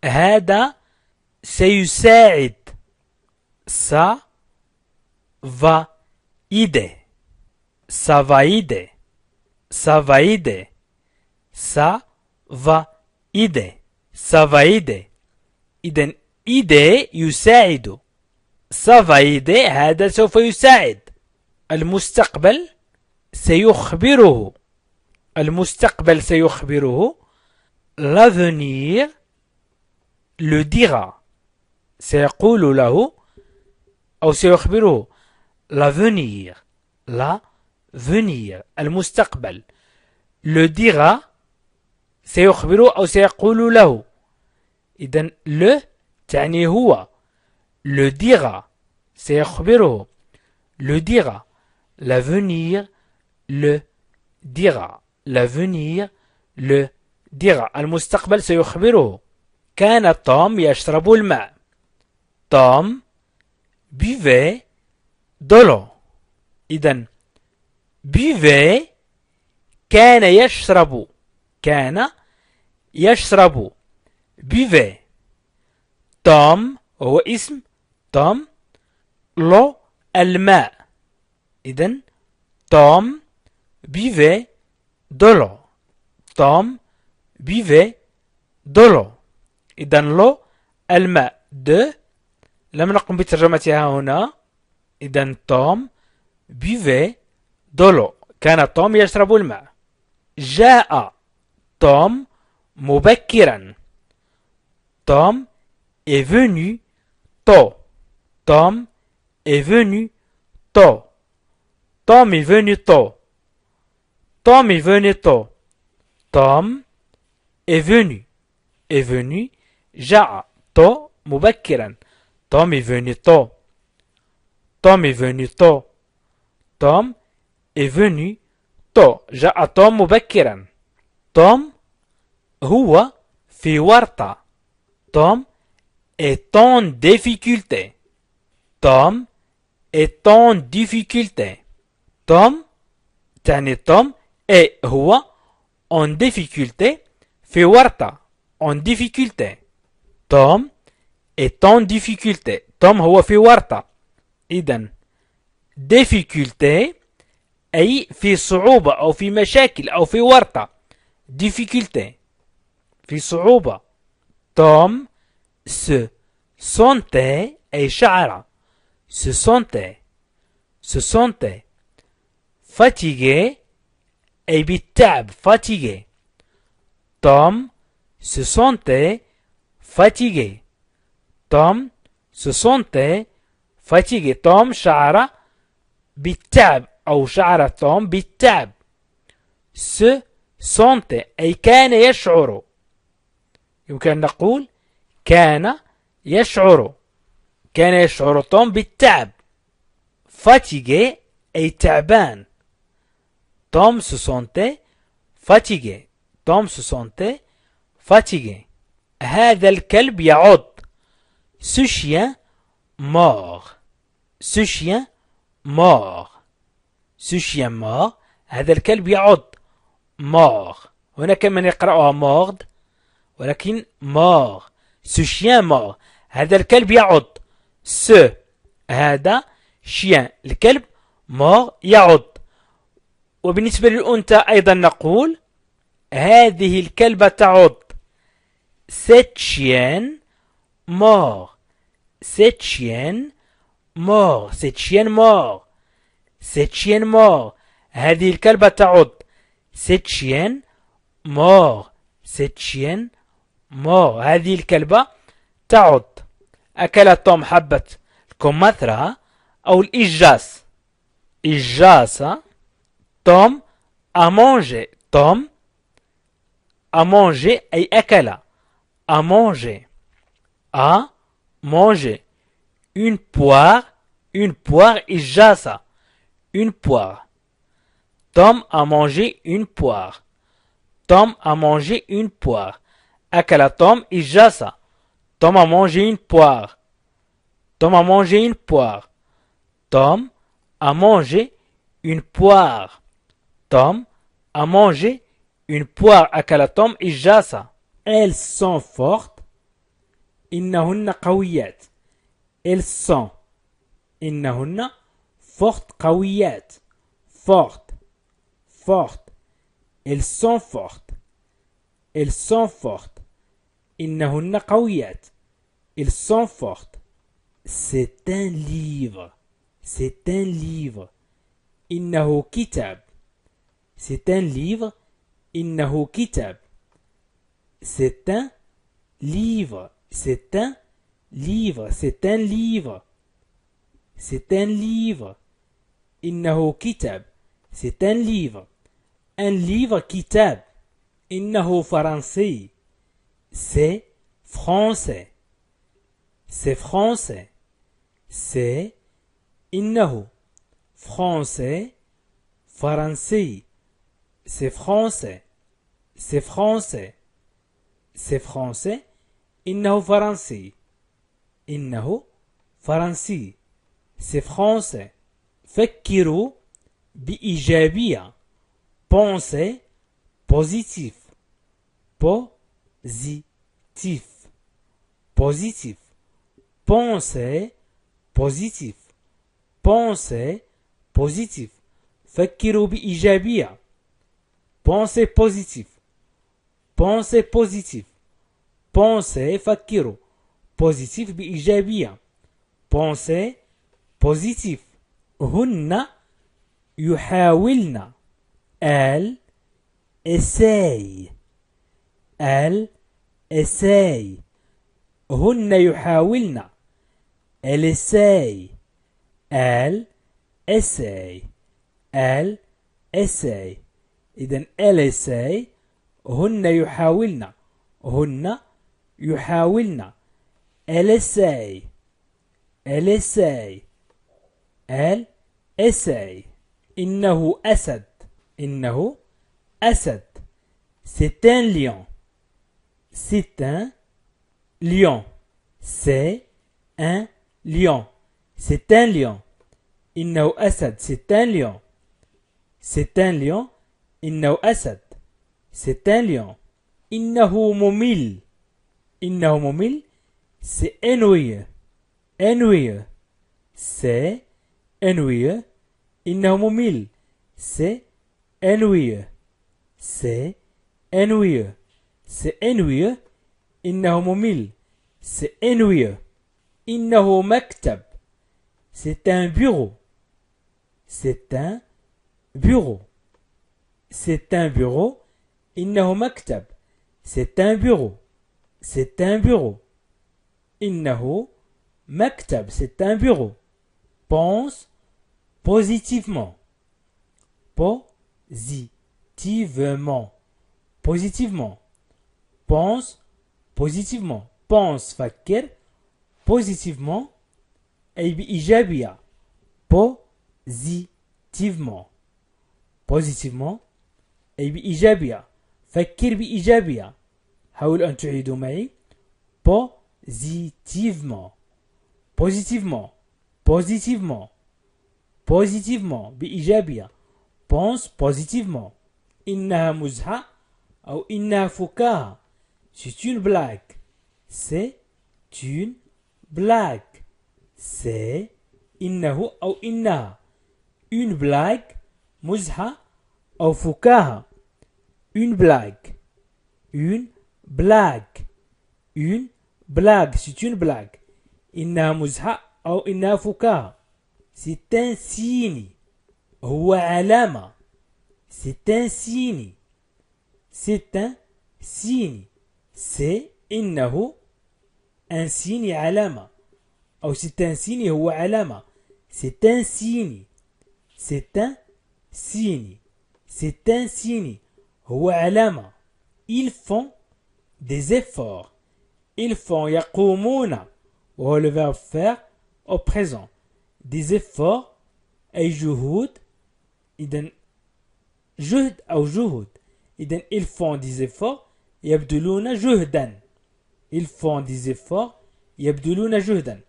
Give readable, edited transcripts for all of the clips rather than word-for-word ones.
هذا سيساعد. Ça va aider. Ça va aider. Ça va aider. Ça va aider. Ça va aider. إذن aider يساعد. Ça va aider هذا سوف يساعد. المستقبل سيخبره. المستقبل سيخبره. L'avenir le dira. سيقول له أو سيخبره. L'avenir. L'avenir. المستقبل. Le dira سيخبره أو سيقول له. إذن le تعني هو. Le dira سيخبره. Le dira. L'avenir le dira. L'avenir le dira. المستقبل سيخبره. كان توم يشرب الماء. توم buvait de l'eau. إذن buvait كان يشرب. كان يشرب. buvait. توم هو اسم. توم l'eau الماء. إذن توم buvait de l'eau. توم buvait de l'eau. إذن l'eau الماء. de لم نقم بترجمتها هنا. إذن توم buvait de l'eau. كان توم يشرب الماء. جاء توم مبكرا. توم est venu tôt. Tom est venu tôt. Tom est venu tôt. Tom est venu tôt. Tom est venu. est venu. جاء tôt مبكرا. Tom est venu tôt. Tom est venu tôt. Tom est venu tôt. جاء توم مبكرا. توم هو في ورطة. توم est en difficulté. Tom est en difficulté. Tom تعني توم et هو en difficulté في ورطة. en difficulté. Tom est en difficulté. توم هو في ورطة. إذن difficulté أي في صعوبة أو في مشاكل أو في ورطة. difficulté في صعوبة. توم se sentait أي شعر. se sentait. se sentait. fatigué أي بالتعب. fatigué. توم se sentait fatigué. توم se sentait fatigué. توم شعر بالتعب أو شعر توم بالتعب. se sentait أي كان يشعر. يمكن أن نقول كان يشعر. كان يشعر توم بالتعب. fatigué أي تعبان. توم se sentait fatigué. توم se sentait fatigué. هذا الكلب يعض. ce chien mord. ce chien mord. ce chien mord. هذا الكلب يعض. mord. هناك من يقرأها mord ولكن mord. ce chien mord. هذا الكلب يعض. ce هذا chien الكلب mord يعض. وبالنسبة للأنثى أيضا نقول هذه الكلبة تعض. cette chienne mord. cette chienne mord. cette chienne mord. cette chienne mord. هذه الكلبة تعض. cette chienne mord. cette chienne mord. هذه الكلبة تعض. أكل توم حبة الكمثرى أو الإجاس. إجاسة. توم a mangé. توم a mangé أي أكل. a mangé. a mangé. une poire. une poire إجاسة. une poire. توم a mangé une poire. توم a mangé une poire. أكل توم إجاسة. توم a mangé une poire. توم a mangé une poire. توم a mangé une poire. توم a mangé une poire. أكل توم إجاسة. elles sont fortes. إنهن قويات. Elles sont. إنهن fortes قويات. Fortes. Fortes. Elles sont fortes. Elles sont fortes. إنهن قويات. Elles sont fortes. C'est un livre. C'est un livre. إنه كتاب. C'est un livre. إنه كتاب. C'est un livre. C'est un livre. C'est un livre. C'est un livre. إنه كتاب. C'est un livre. Un livre كتاب. إنه فرنسي. C'est français. C'est français. C'est إنه français. فرنسي. C'est français. C'est français. C'est français. إنه فرنسي. إنه فرنسي. C'est français. فكروا بإيجابية. Pensez positif. Positif. Positif. Pensez positif. Pensez positif. فكروا بإيجابية. Pensez positif. Pensez positif. Pensez فكروا. Positif بإيجابية. Pensez positif. هن يحاولن. Elles essayent. Elles essayent. هن يحاولن. Elles essayent. Elles essayent. Elles essayent. إذن elles essayent. هن يحاولن. هن يحاولن. Elles essayent. Elles essayent. Elles essayent. إنه أسد. إنه أسد. C'est un lion. C'est un lion. C'est un lion. C'est un lion. إنه أسد. C'est un lion. C'est un lion. إنه أسد. C'est un lion. إنه ممل. إنه ممل. C'est ennuyeux. Ennuyeux. C'est ennuyeux. إنه ممل. C'est ennuyeux. C'est ennuyeux. C'est ennuyeux. إنه ممل. C'est ennuyeux. إنه مكتب. C'est un bureau. C'est un bureau. C'est un bureau. إنه مكتب. C'est un bureau. C'est un bureau. إنه مكتب. C'est un bureau. Pense positivement. Positivement. Positivement. Pense positivement. Pense فكر. Positivement. أي بإيجابية. Positivement. Positivement. أي بإيجابية. فكر بإيجابية. حاولوا أن تعيدوا معي. Positivement. Positivement. Positivement. Positivement. بإيجابية. Pense positivement. إنها مزحة أو إنها فكاهة. C'est une blague. C'est une blague. C'est إنه أو إنها. Une blague. مزحة أو فكاهة. Une blague. Une blague. Une blague. C'est une blague. إنها مزحة أو إنها فكاهة. C'est un signe. هو علامة. C'est un signe. C'est un signe. C'est إنه un signe علامة. أو c'est un signe هو علامة. C'est un signe. C'est un signe. C'est un signe. هو علامة. Ils font des efforts. Ils font يقومون. وهو le verbe faire au présent. Des efforts أي جهود. إذن جهد أو جهود. إذن ils font des efforts يبذلون جهدا. Ils font des efforts يبذلون جهدا.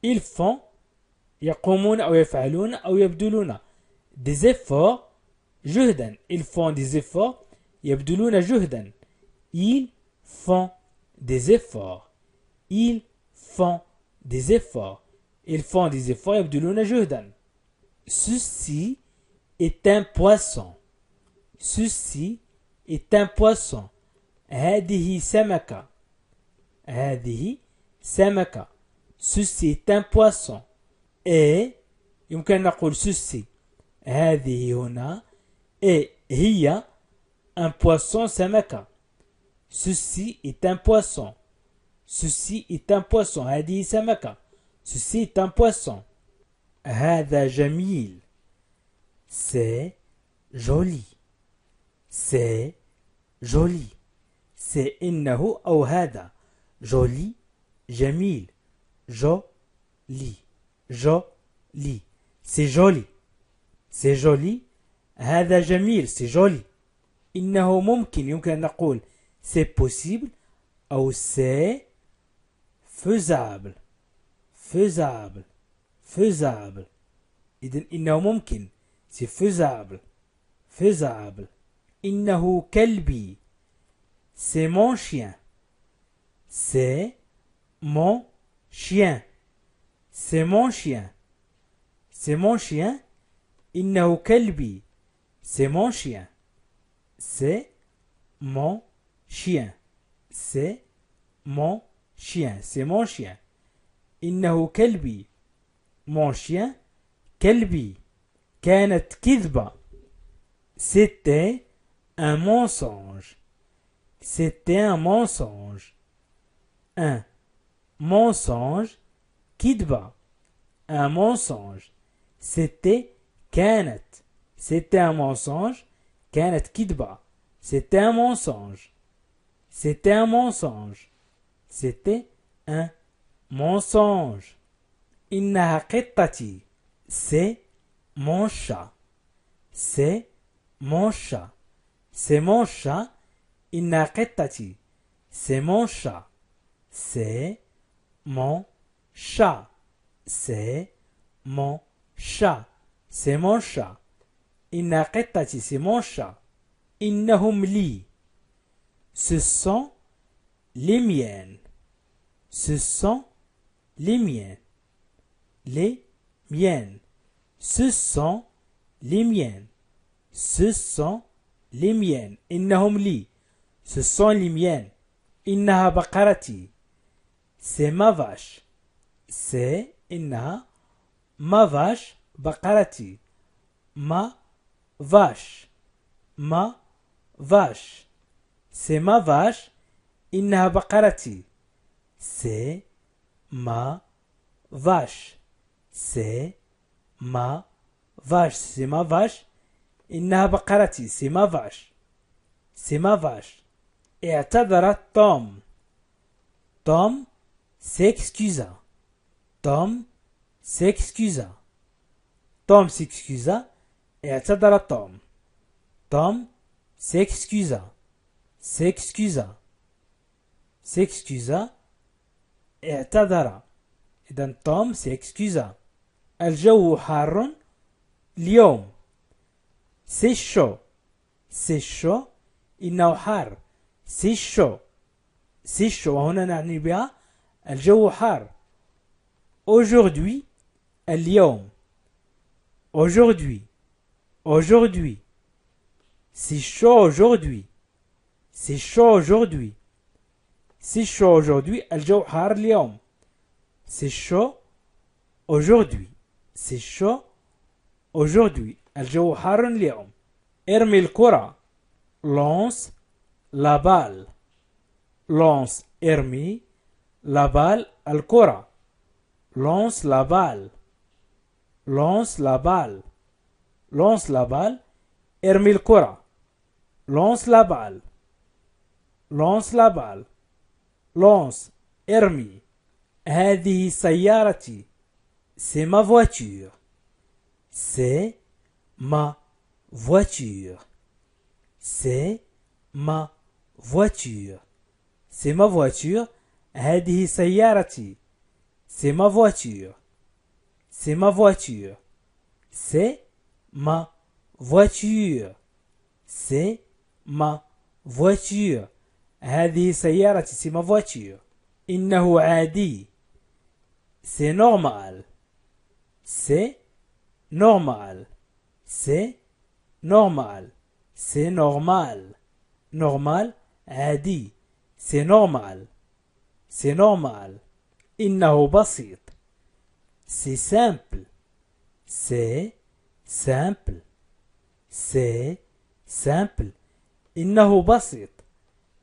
Ils font يقومون أو يفعلون أو يبذلون des efforts جهدا. Ils font des efforts يبذلون جهدا. Ils font des efforts. ils font des efforts. Ils font des efforts يبذلون جهدا. Ceci est un poisson. Ceci est un poisson. هذه سمكة. هذه سمكة. Ceci est un poisson. Et يمكن أن نقول ceci. هذه هنا. Et هي un poisson سمكة. Ceci est un poisson. Ceci est un poisson. هذه سمكة. Ceci est un poisson. هذا جميل. C'est joli. C'est joli. C'est إنه أو هذا. Joli. جميل. Joli. Joli. C'est joli. C'est joli. هذا جميل. C'est joli. إنه ممكن. يمكن أن نقول c'est possible أو c'est faisable. Faisable. Faisable. إذن إنه ممكن. C'est faisable. Faisable. إنه كلبي. C'est mon chien. C'est mon chien. C'est mon chien. C'est mon chien. إنه كلبي. C'est mon chien. C'est mon chien. C'est mon chien. C'est mon chien. إنه كلبي. Mon chien. كلبي. كانت كذبة. C'était un mensonge. C'était un mensonge. Un mensonge. كذبة. Un mensonge. C'était كانت. C'était un mensonge. كانت كذبة. C'était un mensonge. C'était un mensonge. C'était un mensonge. إنها قطتي. C'est mon chat. C'est mon chat. C'est mon chat. إنها قطتي. C'est mon chat. C'est mon chat. C'est mon chat. C'est mon chat. إنها قطتي. C'est mon chat. إنهم لي. Ce sont les miennes. Ce sont les miennes. Les miennes. Ce sont les miennes. Ce sont les miennes. إنهم لي. Ce sont les miennes. إنها بقرتي. C'est ma vache. C'est إنها ma vache بقرتي. Ma vache. Ma vache. C'est ma vache. إنها بقرتي. C'est ma vache. C'est ma vache. C'est ma vache. إنها بقرتي. C'est ma vache. C'est ma vache. اعتذر توم. Tom s'excusa. Tom s'excusa. Tom s'excusa. اعتذر توم. Tom s'excusa. S'excusa. S'excusa. اعتذر. إذن توم s'excusa. الجو حار اليوم. C'est chaud. C'est chaud. إنه حار. C'est chaud. C'est chaud. وهنا نعني بها الجو حار. Aujourd'hui. اليوم. Aujourd'hui. Aujourd'hui. C'est chaud aujourd'hui. C'est chaud aujourd'hui. C'est chaud aujourd'hui. الجو حار اليوم. C'est chaud aujourd'hui. C'est chaud aujourd'hui. الجو حار اليوم. ارمي الكرة. Lance la balle. Lance ارمي la balle الكرة. Lance la balle. Lance la balle. Lance la balle. ارمي الكرة. Lance la balle. Lance la balle. Lance ارمي. هذه سيارتي. C'est ma voiture. C'est ma voiture. C'est ma voiture. C'est ma voiture. هذه سيارتي. C'est ma voiture. C'est ma voiture. C'est ma voiture. C'est ma voiture. هذه سيارتي. C'est ma voiture. إنه عادي. C'est normal. C'est normal. C'est normal. C'est normal. Normal عادي. C'est normal. C'est normal. إنه بسيط. C'est simple. C'est simple. C'est simple. إنه بسيط.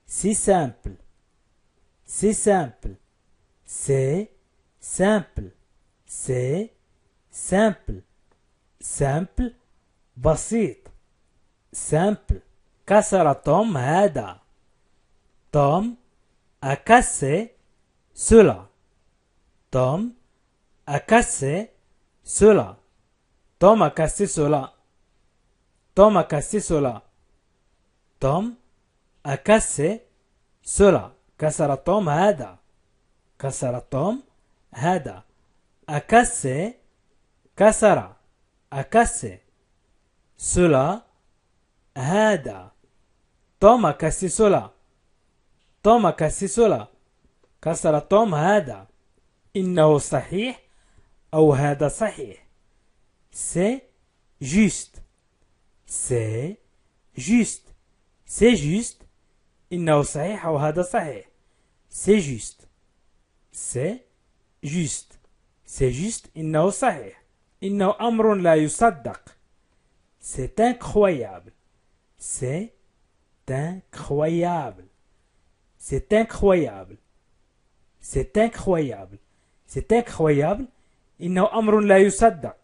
C'est simple. C'est simple. C'est simple. C'est simple. Simple. بسيط. Simple. كسر توم هذا. Tom a cassé cela. Tom a cassé cela. Tom a cassé cela. Tom a cassé cela. Tom a cassé cela. كسر توم هذا. كسر توم هذا. A cassé. كسر. A cassé. Cela. هذا. Tom a cassé cela. توم a cassé cela. كسر توم هذا. إنه صحيح أو هذا صحيح. C'est juste. C'est juste. C'est juste. إنه صحيح أو هذا صحيح. C'est juste. C'est juste. C'est juste. إنه صحيح. إنه أمر لا يصدق. C'est incroyable. C'est incroyable. C'est incroyable. C'est incroyable. C'est incroyable. إنه أمر لا يصدق.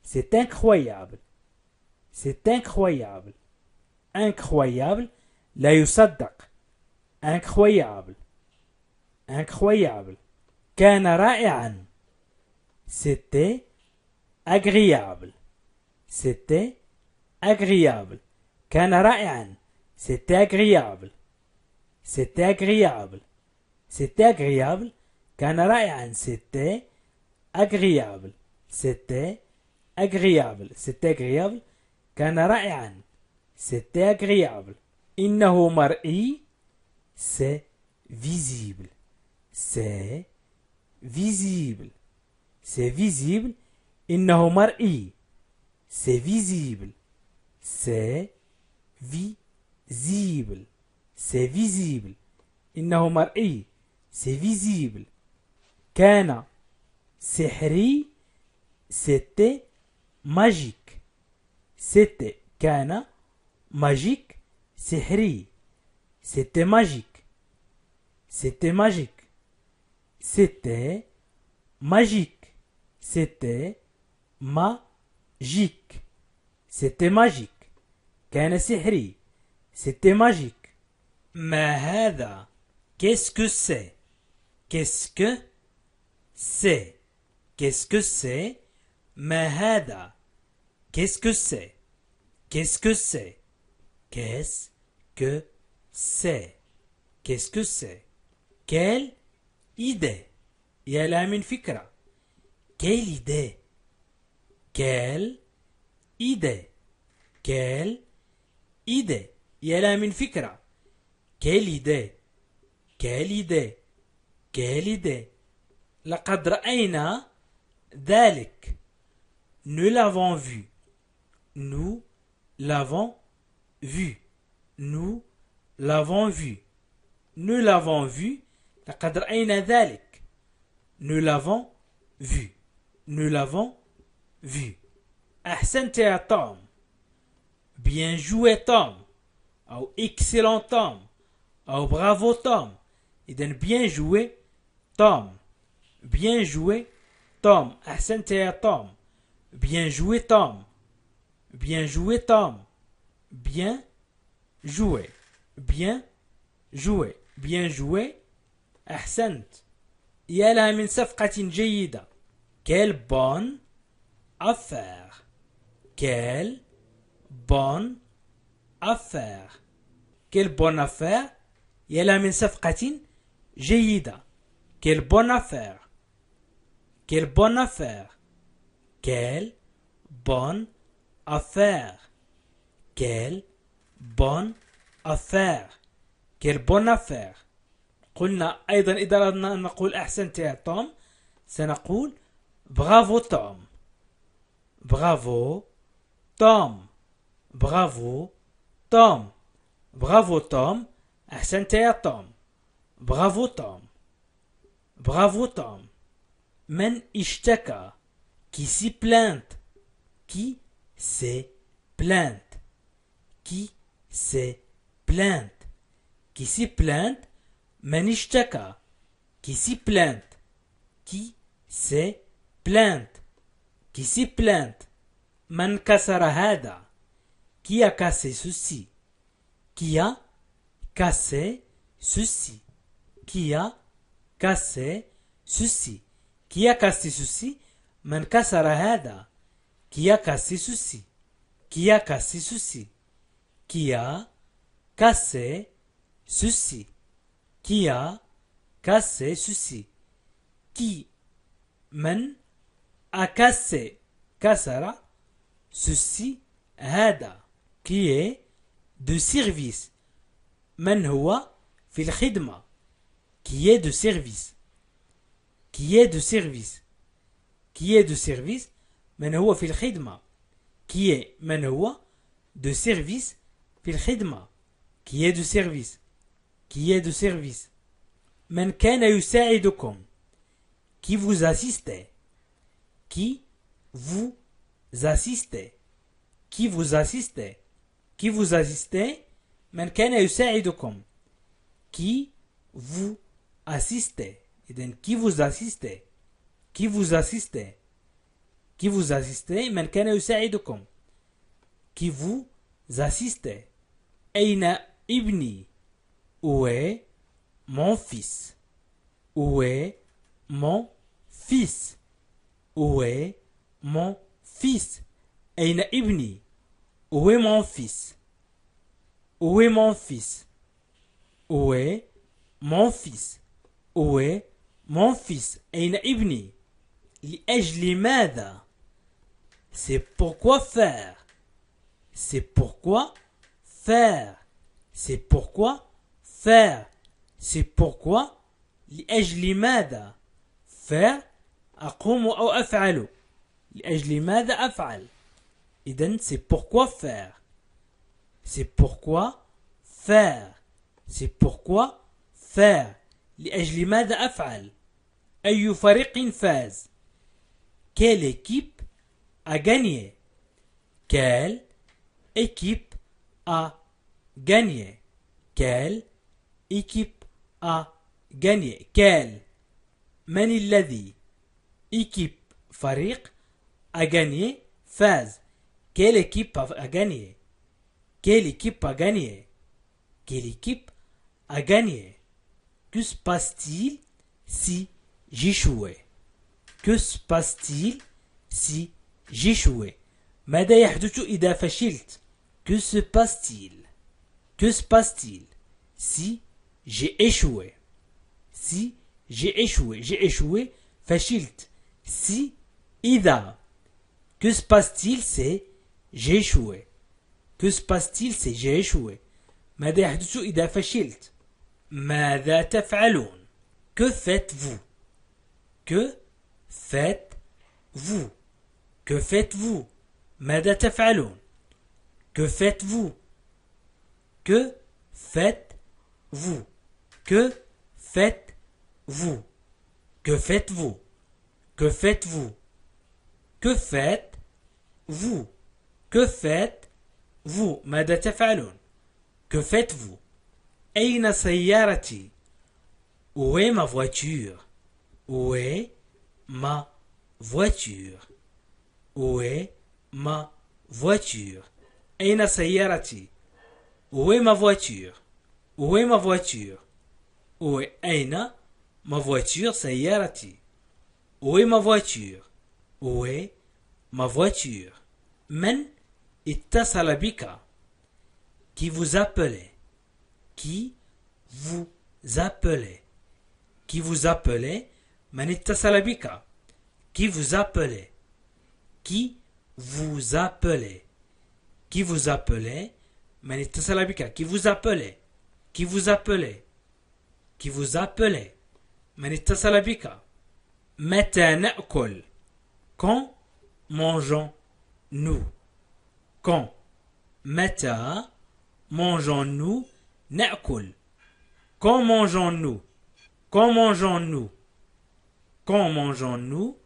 C'est incroyable. C'est incroyable. Incroyable. لا يصدق. Incroyable. Incroyable. كان رائعا. C'était agréable. C'était agréable. كان رائعا. C'était agréable. C'était agréable. C'était agréable. كان رائعا. C'était agréable. C'était agréable. C'était agréable. كان رائعا. C'était agréable. إنه مرئي. C'est visible. C'est visible. C'est visible. إنه مرئي. C'est visible. C'est visible. C'est visible. إنه مرئي. C'est visible. كان سحري. C'était magique. C'était كان magique. سحري. C'était magique. C'était magique. C'était magique. C'était magique. C'était magique. كان سحري. C'était magique. ما هذا? Qu'est-ce que c'est? Qu'est-ce que c'est? Qu'est-ce que c'est? ما هذا? Qu'est-ce que c'est? Qu'est-ce que c'est? Qu'est-ce que c'est? Qu'est-ce que c'est? Quelle idée? يا لها من فكرة. Quelle idée? Quelle idée? Quelle idée? يا لها من فكرة. Quelle idée? Quelle idée? Quelle idée? لقد رأينا ذلك. Nous l'avons vu. Nous l'avons vu. Nous l'avons vu. Nous l'avons vu. لقد رأينا ذلك. Nous l'avons vu. Nous l'avons vu. أحسنت يا توم. Bien joué توم. أو excellent توم. أو bravo توم. إذن bien joué توم. Bien joué توم. أحسنت يا توم. Bien joué توم. Bien joué توم. Bien joué. Bien joué. Bien joué. أحسنت. يا لها من صفقة جيدة. Quelle bonne affaire. Quelle bonne affaire. Quelle bonne affaire. يا لها من صفقة جيدة. Quelle bonne affaire. Quelle bonne affaire. Quelle bonne affaire. Quelle bonne affaire. Quelle bonne affaire. قلنا أيضا إذا أردنا أن نقول أحسنت يا توم سنقول برافو توم. برافو توم. برافو توم. برافو توم. أحسنت يا توم. برافو توم. برافو توم. من اشتكى؟ Qui s'y plainte? Qui s'est plainte? Qui s'est plainte? Qui s'y plainte? من اشتكى؟ Qui s'y plainte? Qui s'est plainte? Qui s'y plainte? من كسر هذا؟ Qui a cassé ceci? Qui a cassé ceci? Qui a cassé ceci? Qui a cassé ceci? من كسر هذا؟ Qui a cassé ceci? Qui a cassé ceci? Qui a cassé ceci? Qui a cassé ceci? Qui من a cassé كسر ceci هذا qui est de service من هو في الخدمة qui est de service qui est de service qui est de service من هو في الخدمة qui est من هو de service في الخدمة qui est de service qui est de service من كان يساعدكم qui vous assiste qui vous assiste qui vous assiste qui vous assiste من كان يساعدكم qui vous assiste إذن qui vous assiste qui vous assiste qui vous assiste من كان يساعدكم qui vous assiste أين ابني où est mon fils où est mon fils où est mon fils أين ابني où est mon fils où est mon fils où est mon fils où est mon fils أين ابني لأجل ماذا c'est pourquoi faire c'est pourquoi faire c'est pourquoi faire c'est pourquoi لأجل ماذا faire أقوم أو أفعل لأجل ماذا أفعل إذن c'est pourquoi faire c'est pourquoi faire c'est pourquoi faire لأجل ماذا أفعل أي فريق فاز quelle équipe a gagné quelle équipe a gagné quelle équipe a gagné quelle من الذي équipe فريق a gagné فاز quelle équipe a gagné quelle équipe a gagné quelle équipe a gagné que se passe-t-il si j'échouais que se passe-t-il si j'échouais ماذا يحدث إذا فشلت que se passe-t-il que se passe-t-il si j'ai échoué si j'ai échoué فشلت si إذا que se passe-t-il c'est j'ai échoué que se passe-t-il c'est j'ai échoué ماذا يحدث إذا فشلت ماذا تفعلون que faites-vous que faites-vous que faites-vous ماذا تفعلون que faites-vous que faites-vous que faites-vous que faites-vous que faites-vous que faites-vous que faites-vous ماذا تفعلون que faites-vous أين سيارتي où est ma voiture où est ma voiture où est ma voiture أين سيارتي où est ma voiture où est ma voiture où est أين ma voiture سيارتي où est ma voiture où est ma voiture من اتصل بك qui vous appelait qui vous appelait qui vous appelait من اتصل بك qui vous appelait qui vous appelait qui vous appelait من اتصل بك qui vous appelait qui vous appelait qui vous appelait. من اتصل بك. متى نأكل. Quand mangeons-nous. Quand. متى mangeons-nous. نأكل. Quand mangeons-nous. Quand mangeons-nous. Quand mangeons-nous.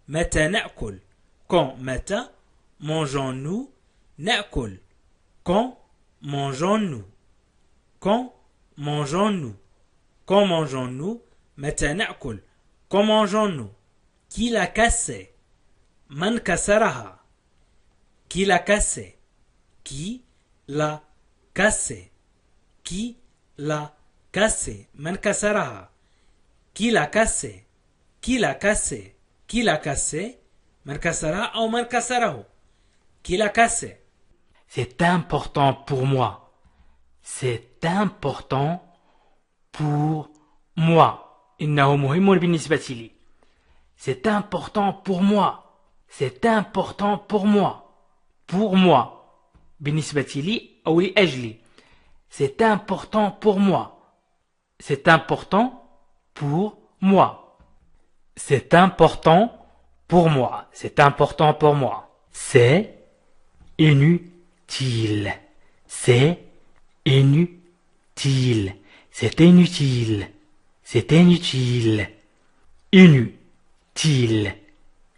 متى نأكل. Quand. متى mangeons-nous. نأكل. Quand mangeons-nous. Quand mangeons-nous. Quand mangeons-nous. متى نأكل. Quand mangeons-nous. Qui l'a cassé. من كسرها. Qui l'a cassé. Qui l'a cassé. Qui l'a cassé. من كسرها. Qui l'a cassé. Qui l'a cassé. Qui l'a cassé. من كسرها أو من كسره. Qui l'a cassé. C'est important pour moi. C'est important pour moi. إنه مهم بالنسبة لي. C'est important pour moi. C'est important pour moi. Pour moi. بالنسبة لي أو لأجلي. C'est important pour moi. C'est important pour moi. C'est important pour moi. C'est important pour moi. C'est inutile. C'est inutile. C'est inutile. C'est inutile. Inutile.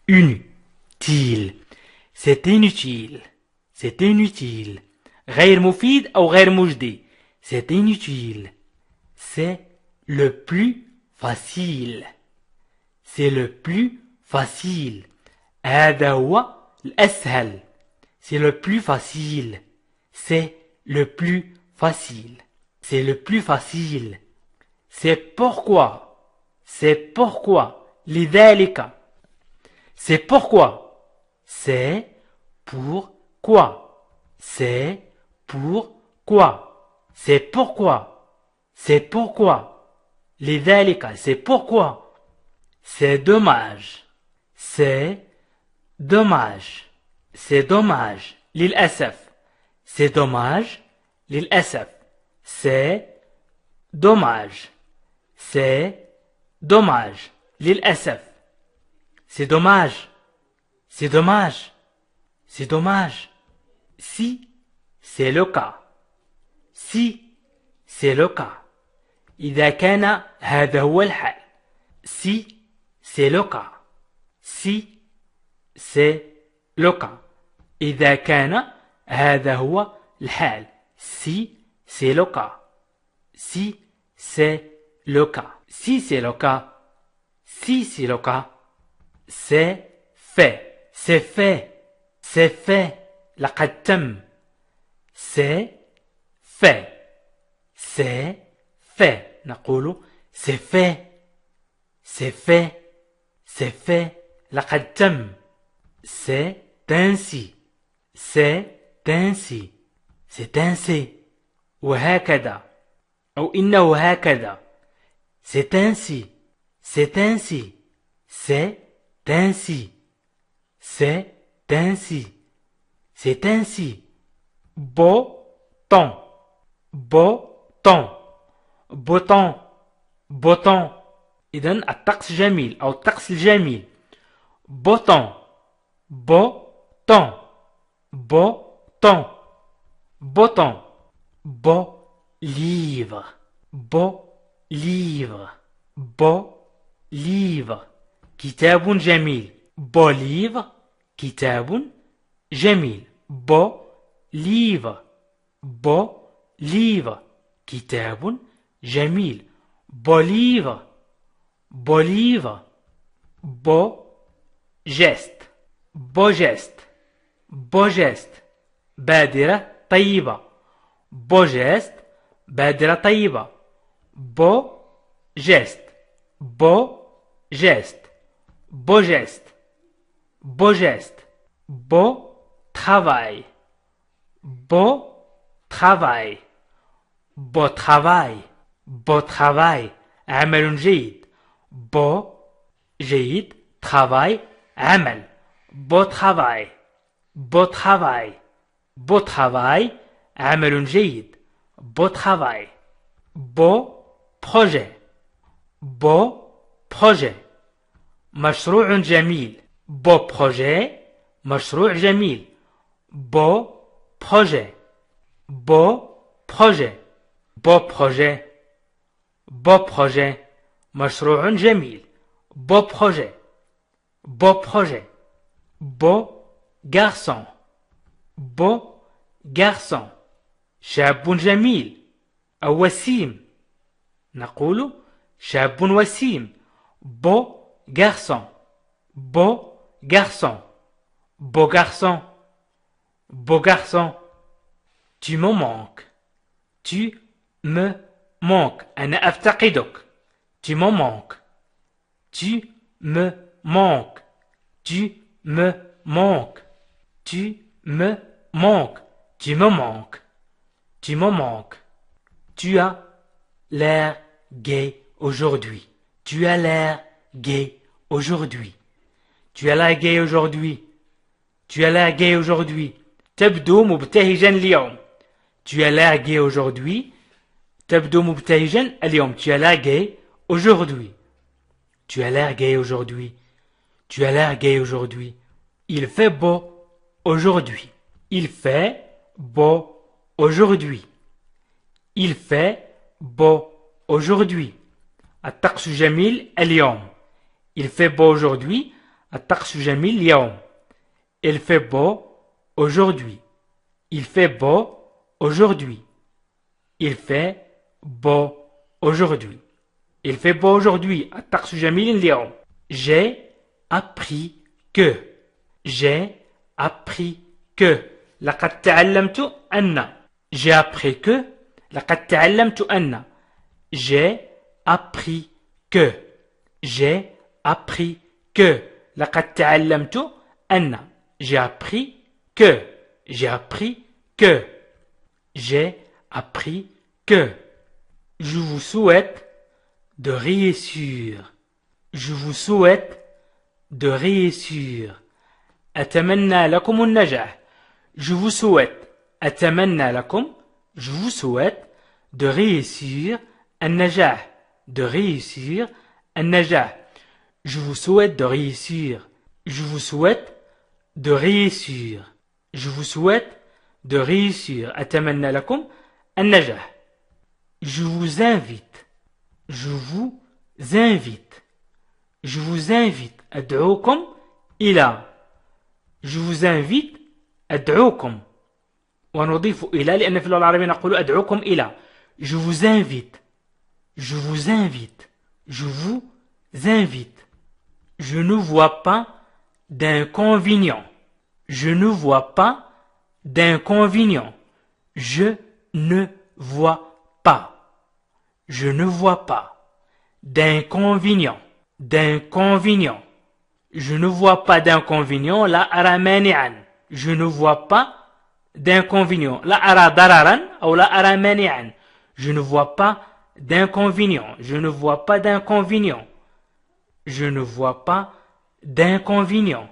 Inutile. C'est inutile. C'est inutile. غير مفيد أو غير مجدي. C'est inutile. C'est le plus facile. C'est le plus facile. هذا هو الأسهل. C'est le plus facile. C'est le plus facile. C'est le plus facile. C'est pourquoi. C'est pourquoi. لذلك. C'est pourquoi. C'est pourquoi. C'est pourquoi. C'est pourquoi. C'est pourquoi. لذلك. C'est pourquoi. C'est dommage. C'est dommage. C'est dommage. للأسف. C'est dommage. للأسف. C'est dommage. C'est dommage. للأسف. C'est dommage. C'est dommage. C'est dommage. Si c'est le cas. Si c'est le cas. إذا كان هذا هو الحال. Si c'est le cas. Si c'est le cas. إذا كان هذا هو الحال. Si c'est le cas. Si c'est le cas. Si c'est le cas. Si c'est le cas. C'est fait. C'est fait. C'est fait. لقد تم. C'est fait. C'est fait. نقول c'est fait. C'est fait. C'est fait. لقد تم. C'est ainsi. C'est ainsi. C'est ainsi. وهكذا. أو إنه هكذا. C'est ainsi. C'est ainsi. C'est ainsi. C'est ainsi. C'est ainsi. Beau temps. Beau temps. Beau temps. Beau temps. إذن الطقس جميل أو الطقس الجميل. Beau temps. Beau temps. Beau temps. Beau temps. Beau livre. Beau livre. Beau livre. كتاب جميل. Beau livre. كتاب جميل. Beau livre. Beau livre. كتاب جميل. Beau livre. Beau livre. Beau geste. Beau geste. Beau geste. بادرة طيبة. Beau geste. بادرة طيبة. Beau geste. Beau geste. Beau geste. Beau geste. Beau travail. Beau travail. Beau travail. Beau travail. عمل جيد. Beau جيد. Travail. عمل. Beau travail. Beau travail. Beau travail. عمل جيد. Beau travail. Beau projet. beau projet مشروع جميل beau projet مشروع جميل beau projet beau projet beau projet beau projet مشروع جميل beau projet beau projet beau garçon beau garçon شاب جميل أو وسيم نقول شاب وسيم beau garçon beau garçon beau garçon beau garçon tu me manques tu me manques أنا أفتقدك tu me manques tu me manques tu me manques tu me manques tu me manques tu me manques tu as l'air gai aujourd'hui tu as l'air gai aujourd'hui tu as l'air gai aujourd'hui tu as l'air gai aujourd'hui تبدو مبتهجا اليوم tu as l'air gai aujourd'hui تبدو مبتهجا اليوم tu as l'air gai aujourd'hui tu as l'air gai aujourd'hui tu as l'air gai aujourd'hui il fait beau aujourd'hui il fait beau aujourd'hui il fait beau aujourd'hui الطقس جميل اليوم il fait beau aujourd'hui الطقس جميل اليوم il fait beau aujourd'hui il fait beau aujourd'hui il fait beau aujourd'hui il fait beau aujourd'hui الطقس جميل اليوم j'ai appris que j'ai appris que لقد تعلمت أن j'ai appris que لقد تعلمت أن j'ai appris que j'ai appris que لقد تعلمت أن j'ai appris que j'ai appris que j'ai appris que je vous souhaite de réussir je vous souhaite de réussir أتمنى لكم النجاح je vous souhaite أتمنى لكم je vous souhaite de réussir النجاح de réussir النجاح je vous souhaite de réussir je vous souhaite de réussir je vous souhaite de réussir أتمنى لكم النجاح je vous invite je vous invite je vous invite أدعوكم إلى je vous invite أدعوكم ونضيف إلى لأن في اللغة العربية نقول أدعوكم إلى je vous invite je vous invite je vous invite je ne vois pas d'inconvénient je ne vois pas d'inconvénient je ne vois pas je ne vois pas d'inconvénient d'inconvénient je ne vois pas d'inconvénient لا أرى مانعا je ne vois pas d'inconvénient لا أرى ضررا أو لا أرى مانعا je ne vois pas d'inconvénient je ne vois pas d'inconvénient je ne vois pas d'inconvénient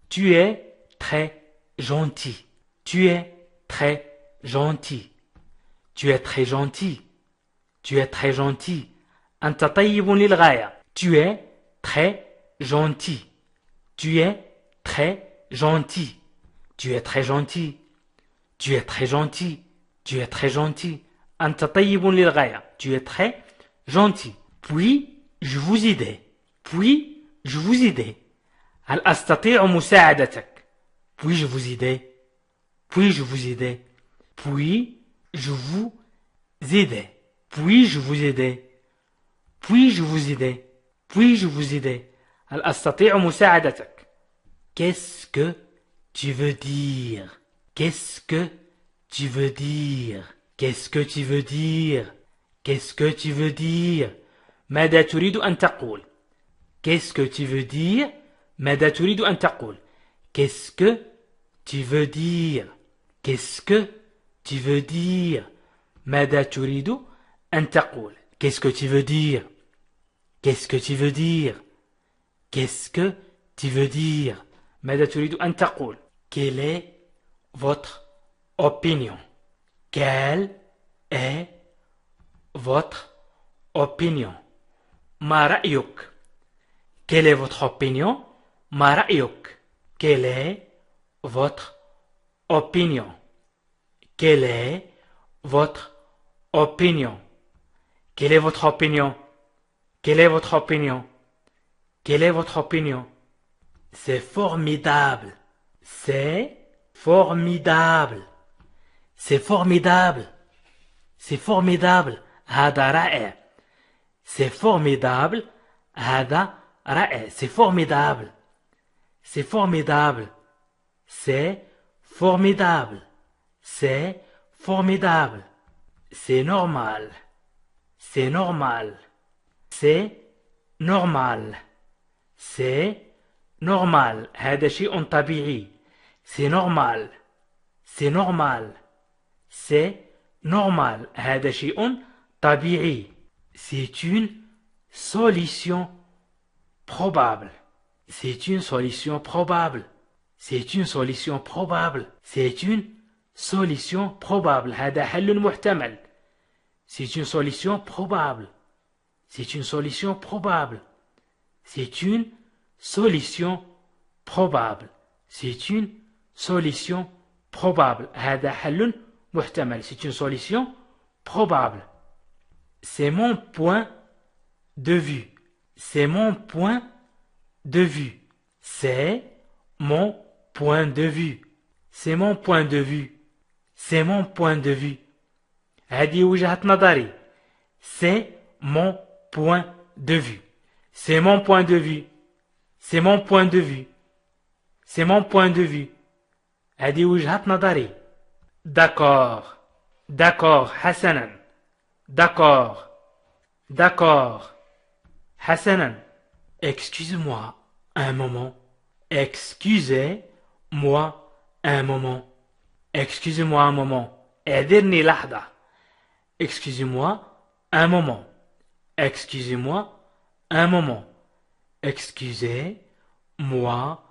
tu es très gentil tu es très gentil tu es très gentil tu es très gentil أنت طيب للغاية tu es très gentil tu es très gentil tu es très gentil tu es très gentil tu es très gentil أنت طيب للغاية tu es très gentil puis je vous aide puis je vous aide هل أستطيع مساعدتك puis je vous aide puis je vous aide puis je vous aide puis je vous aide puis je vous aide puis je vous aide هل أستطيع مساعدتك qu'est-ce que tu veux dire qu'est-ce que tu veux dire qu'est-ce que tu veux dire qu'est-ce que tu veux dire ماذا تريد أن تقول qu'est-ce que tu veux dire ماذا تريد أن تقول qu'est-ce que tu veux dire qu'est-ce que tu veux dire ماذا تريد أن تقول qu'est-ce que tu veux dire qu'est-ce que tu veux dire qu'est-ce que tu veux dire ماذا تريد أن تقول quelle est votre opinion quelle est votre opinion ما رأيك Quelle est votre opinion ما رأيك Quelle est votre opinion Quelle est votre opinion Quelle est votre opinion Quelle est votre opinion Quelle est votre opinion C'est formidable. C'est formidable. C'est formidable. C'est formidable. هذا رائع. C'est formidable. هذا رائع. C'est formidable. C'est formidable. C'est formidable. C'est formidable. C'est normal. C'est normal. C'est normal. C'est normal. هذا شيء طبيعي. C'est normal. C'est normal. C'est normal. هذا شيء طبيعي. C'est une solution probable. C'est une solution probable. C'est une solution probable. C'est une solution probable. هذا حل محتمل. C'est une solution probable. C'est une solution probable. C'est une solution probable. C'est une solution probable. هذا حل محتمل. C'est une solution probable. C'est mon point de vue. C'est mon point de vue. C'est mon point de vue. C'est mon point de vue. C'est mon point de vue. هذه وجهة نظري. C'est mon point de vue. C'est mon point de vue. C'est mon point de vue. C'est mon point de vue. هذه وجهة نظري. D'accord. D'accord. حسنا. D'accord. D'accord. حسنا. Excusez-moi un moment. Excusez-moi un moment. Excusez-moi un moment. اعذرني لحظة. Excusez-moi un moment. Excusez-moi un moment. Excusez-moi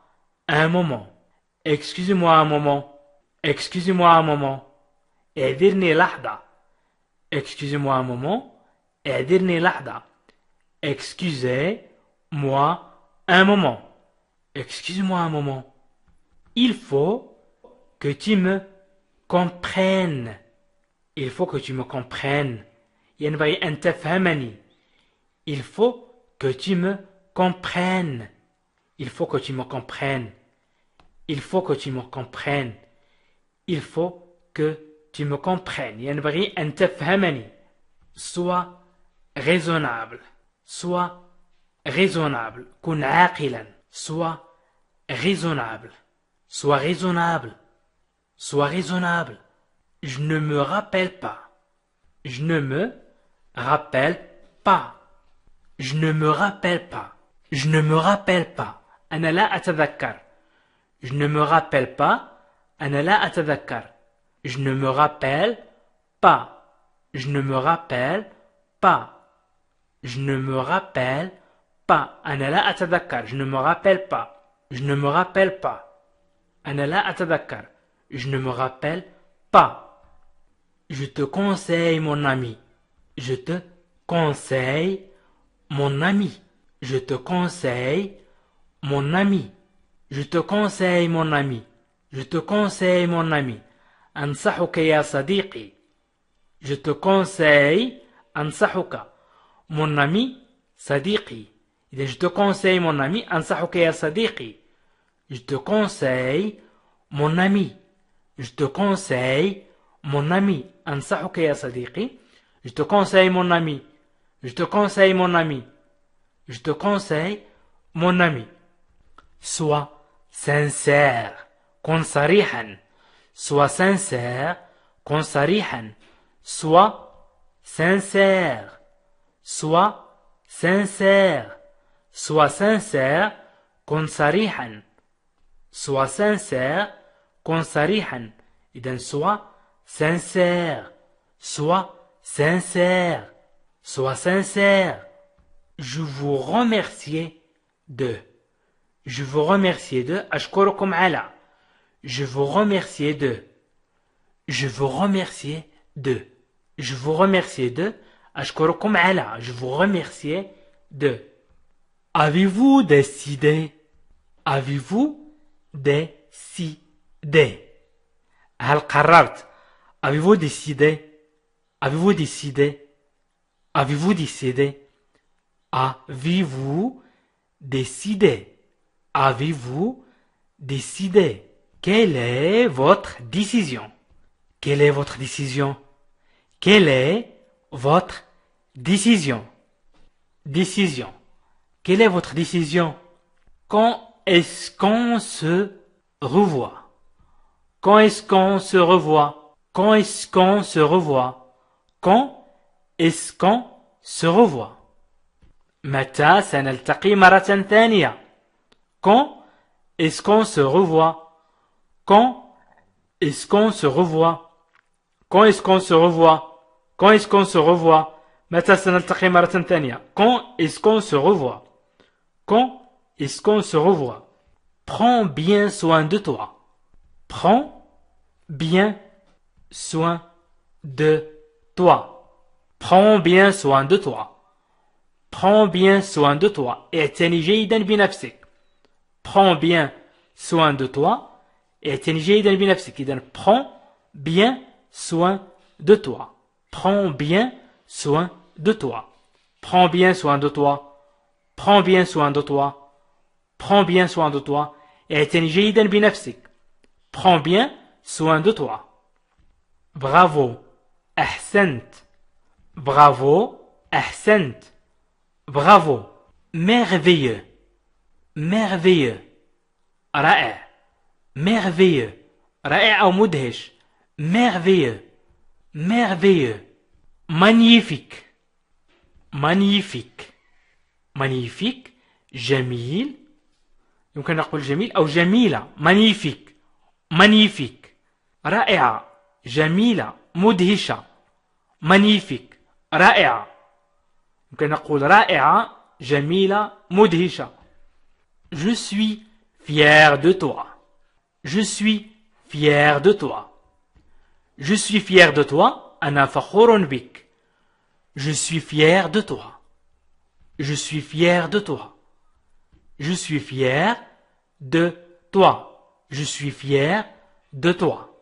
un moment. Excusez-moi un moment. Excusez-moi un moment. اعذرني لحظة. Excusez-moi un moment. اعذرني لحظة. Excusez-moi un moment. Excusez-moi un moment. Il faut que tu me comprennes. Il faut que tu me comprennes. ينبغي أن تفهمني. Il faut que tu me comprennes. Il faut que tu me comprennes. Il faut que tu me comprennes. Il faut que tu me comprennes. ينبغي أن تفهمني. Sois raisonnable. Sois raisonnable. كن عاقلا. Sois raisonnable. Sois raisonnable. Sois raisonnable. Je ne me rappelle pas. Je ne me rappelle pas. Je ne me rappelle pas. Je ne me rappelle pas. أنا لا أتذكر. Je ne me rappelle pas. أنا لا أتذكر. Je ne me rappelle pas. Je ne me rappelle pas. Je ne me rappelle pas. أنا لا أتذكر. Je ne me rappelle pas. Je ne me rappelle pas. أنا لا أتذكر. Je ne me rappelle pas. Je te conseille mon ami. Je te conseille mon ami. Je te conseille mon ami. Je te conseille mon ami. Je te conseille mon ami. أنصحك يا صديقي. Je te conseille أنصحك. Mon ami صديقي. إذا je te conseille mon ami أنصحك يا صديقي. Je te conseille mon ami. Je te conseille mon ami. أنصحك يا صديقي. Je te conseille mon ami. Je te conseille mon ami. Je te conseille mon ami. Sois sincère. كن صريحا. Sois sincère. كن صريحا. Sois sincère. Sois sincère. Sois sincère. كن صريحا. Sois sincère. كن صريحا. إذن sois sincère. Sois sincère. Sois sincère. Je vous remercie de. Je vous remercie de. أشكركم على. Je vous remercie de. Je vous remercie de. Je vous remercie de. أشكركم على. Je vous remercie 2. Avez-vous décidé? Avez-vous décidé? هل قررت? Avez-vous décidé? Avez-vous décidé? Avez-vous décidé? Avez-vous décidé? Avez-vous décidé? Quelle est votre décision? Quelle est votre décision? Quelle est votre décision? Décision. Quelle est votre décision? Quand est-ce qu'on se revoit? Quand est-ce qu'on se revoit? Quand est-ce qu'on se revoit? Quand est-ce qu'on se revoit? متى سنلتقي مرة ثانية? Quand est-ce qu'on se revoit? Quand est-ce qu'on se revoit? Quand est-ce qu'on se revoit? Quand est-ce qu'on se revoit? متى سنلتقي مرة ثانية? Quand est-ce qu'on se revoit? Quand est-ce qu'on se revoit? Prends bien soin de toi. Prends bien soin de toi. Prends bien soin de toi. Prends bien soin de toi. اعتني جيدا بنفسك. Prends bien soin de toi. اعتني جيدا بنفسك. إذن prends bien soin de toi. Prends bien soin de toi. Prends bien soin de toi. Prends bien soin de toi. Prends bien soin de toi. اعتني جيدا بنفسك. Prends bien soin de toi. Bravo. أحسنت. Bravo. أحسنت. Bravo. Merveilleux. Merveilleux. رائع. Merveilleux. رائع أو مدهش. Merveilleux. Merveilleux. Magnifique. Magnifique. Magnifique. جميل. يمكن نقول جميل أو جميلة. Magnifique. Magnifique. رائعة. جميلة. مدهشة. Magnifique. رائعة. يمكن نقول رائعة. جميلة. مدهشة. Je suis fier de toi. Je suis fier de toi. Je suis fier de toi. أنا فخور بك. Je suis fier de toi. Je suis fier de toi. Je suis fier de toi. Je suis fier de toi.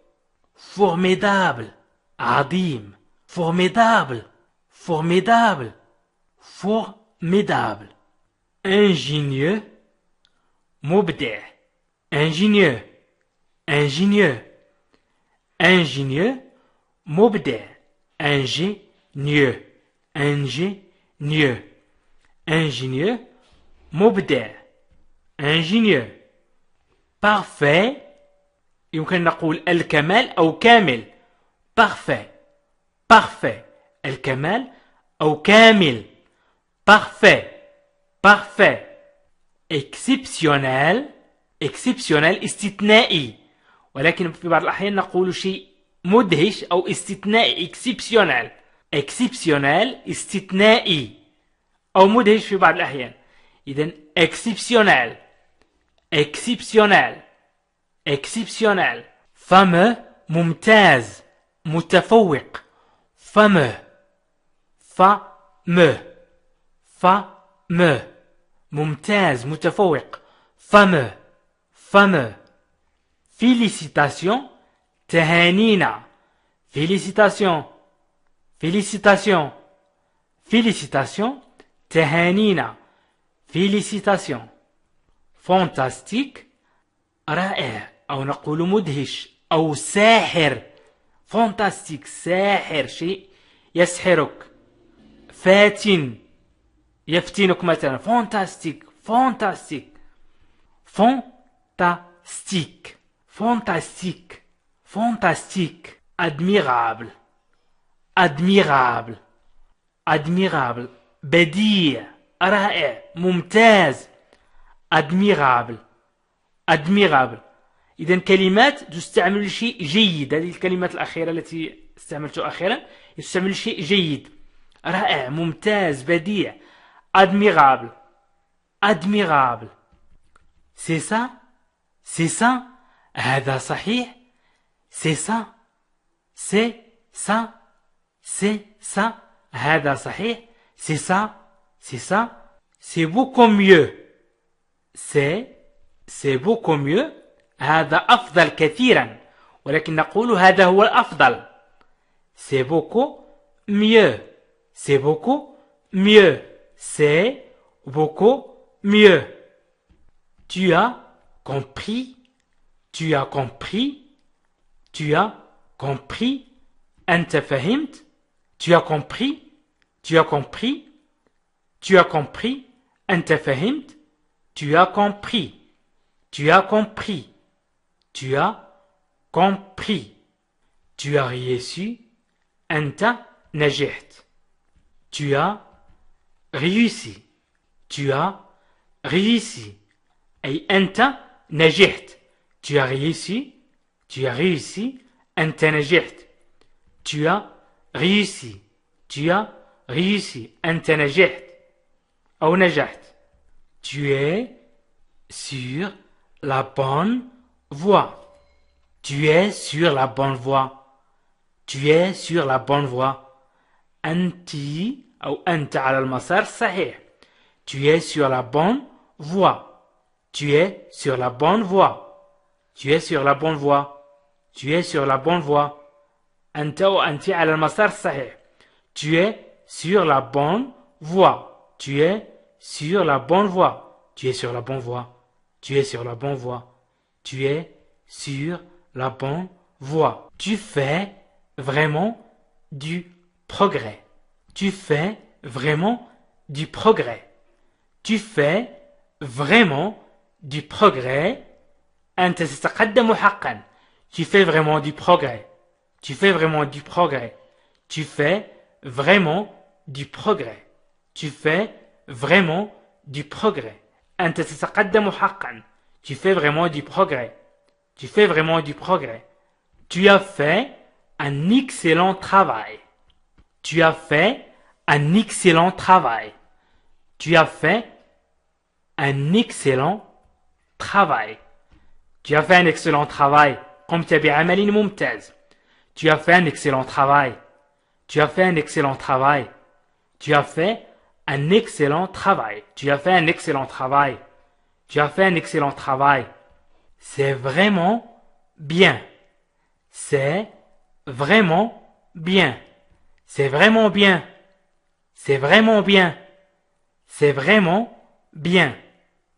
Formidable. عظيم. Formidable. Formidable. Formidable. Ingénieux. مبدع. Ingénieux. Ingénieux. Ingénieux. مبدع. Ingénieux. Ingénieux. Ingénieux. مبدع. Ingénieux. Parfait. يمكن نقول الكمال أو كامل. Parfait. Parfait. الكمال أو كامل. Parfait. Parfait. Exceptionnel. Exceptionnel استثنائي. ولكن في بعض الأحيان نقول شيء مدهش أو استثنائي. Exceptionnel. Exceptionnel استثنائي أو مدهش في بعض الأحيان. إذن exceptionnel. Exceptionnel. Exceptionnel. Fameux. ممتاز. متفوق. Fameux. Fameux. Fameux. ممتاز. متفوق. Fameux. Fameux. Félicitations. تهانينا. Félicitations. Félicitations. Félicitations. تهانينا. Félicitations. Fantastique. رائع أو نقول مدهش أو ساحر. Fantastique. ساحر. شيء يسحرك. فاتن. يفتنك مثلا. Fantastique. Fantastique. Fantastique. Fantastique. Fantastique. Admirable. Admirable. Admirable. بديع. رائع. ممتاز. Admirable. Admirable. إذن كلمات تستعمل لشيء جيد. هذه الكلمات الأخيرة التي استعملتها أخيرا تستعمل لشيء جيد. رائع. ممتاز. بديع. Admirable. Admirable. C'est ça. C'est ça. هذا صحيح. C'est ça. C'est ça. C'est ça. هذا صحيح. C'est ça. C'est ça. c'est beaucoup mieux. c'est beaucoup mieux. هذا أفضل كثيرا، ولكن نقول هذا هو الأفضل. c'est beaucoup mieux. c'est beaucoup mieux. c'est beaucoup mieux. Tu as compris. Tu as compris. Tu as compris. أنت فهمت. Tu as compris. Tu as compris. Tu as compris. أنت فهمت. Tu as compris. Tu as compris. Tu as compris. Tu as réussi. أنت نجحت. Tu as réussi. Tu as réussi. أي أنت نجحت. Tu as réussi. Tu as réussi. أنت نجحت. Tu as réussi. Tu as réussi. أنت نجحت أو نجحت. Tu es sur la bonne voie. Tu es sur la bonne voie. Tu es sur la bonne voie. أنت أو أنت على المسار الصحيح. Tu es sur la bonne voie. Tu es sur la bonne voie. Tu es sur la bonne voie. Tu es sur la bonne voie. أنت وأنت على المسار الصحيح. Tu es sur la bonne voie. Tu es sur la bonne voie. Tu es sur la bonne voie. Tu es sur la bonne voie. Tu es sur la bonne voie. Tu fais vraiment du progrès. Tu fais vraiment du progrès. Tu fais vraiment du progrès. أنت تتقدم حقا. Tu fais vraiment du progrès. Tu fais vraiment du progrès. Tu fais vraiment du progrès. Tu fais vraiment du progrès. أنت تتقدم حقا. Tu fais vraiment du progrès. Tu fais vraiment du progrès. Tu as fait un excellent travail. Tu as fait un excellent travail. Tu as fait un excellent travail. Tu as fait un excellent travail. قمت بعمل ممتاز. Tu as fait un excellent travail. Tu as fait un excellent travail. Tu as fait un excellent travail. Tu as fait un excellent travail. Tu as fait un excellent travail. C'est vraiment bien. C'est vraiment bien. C'est vraiment bien. C'est vraiment bien. C'est vraiment bien.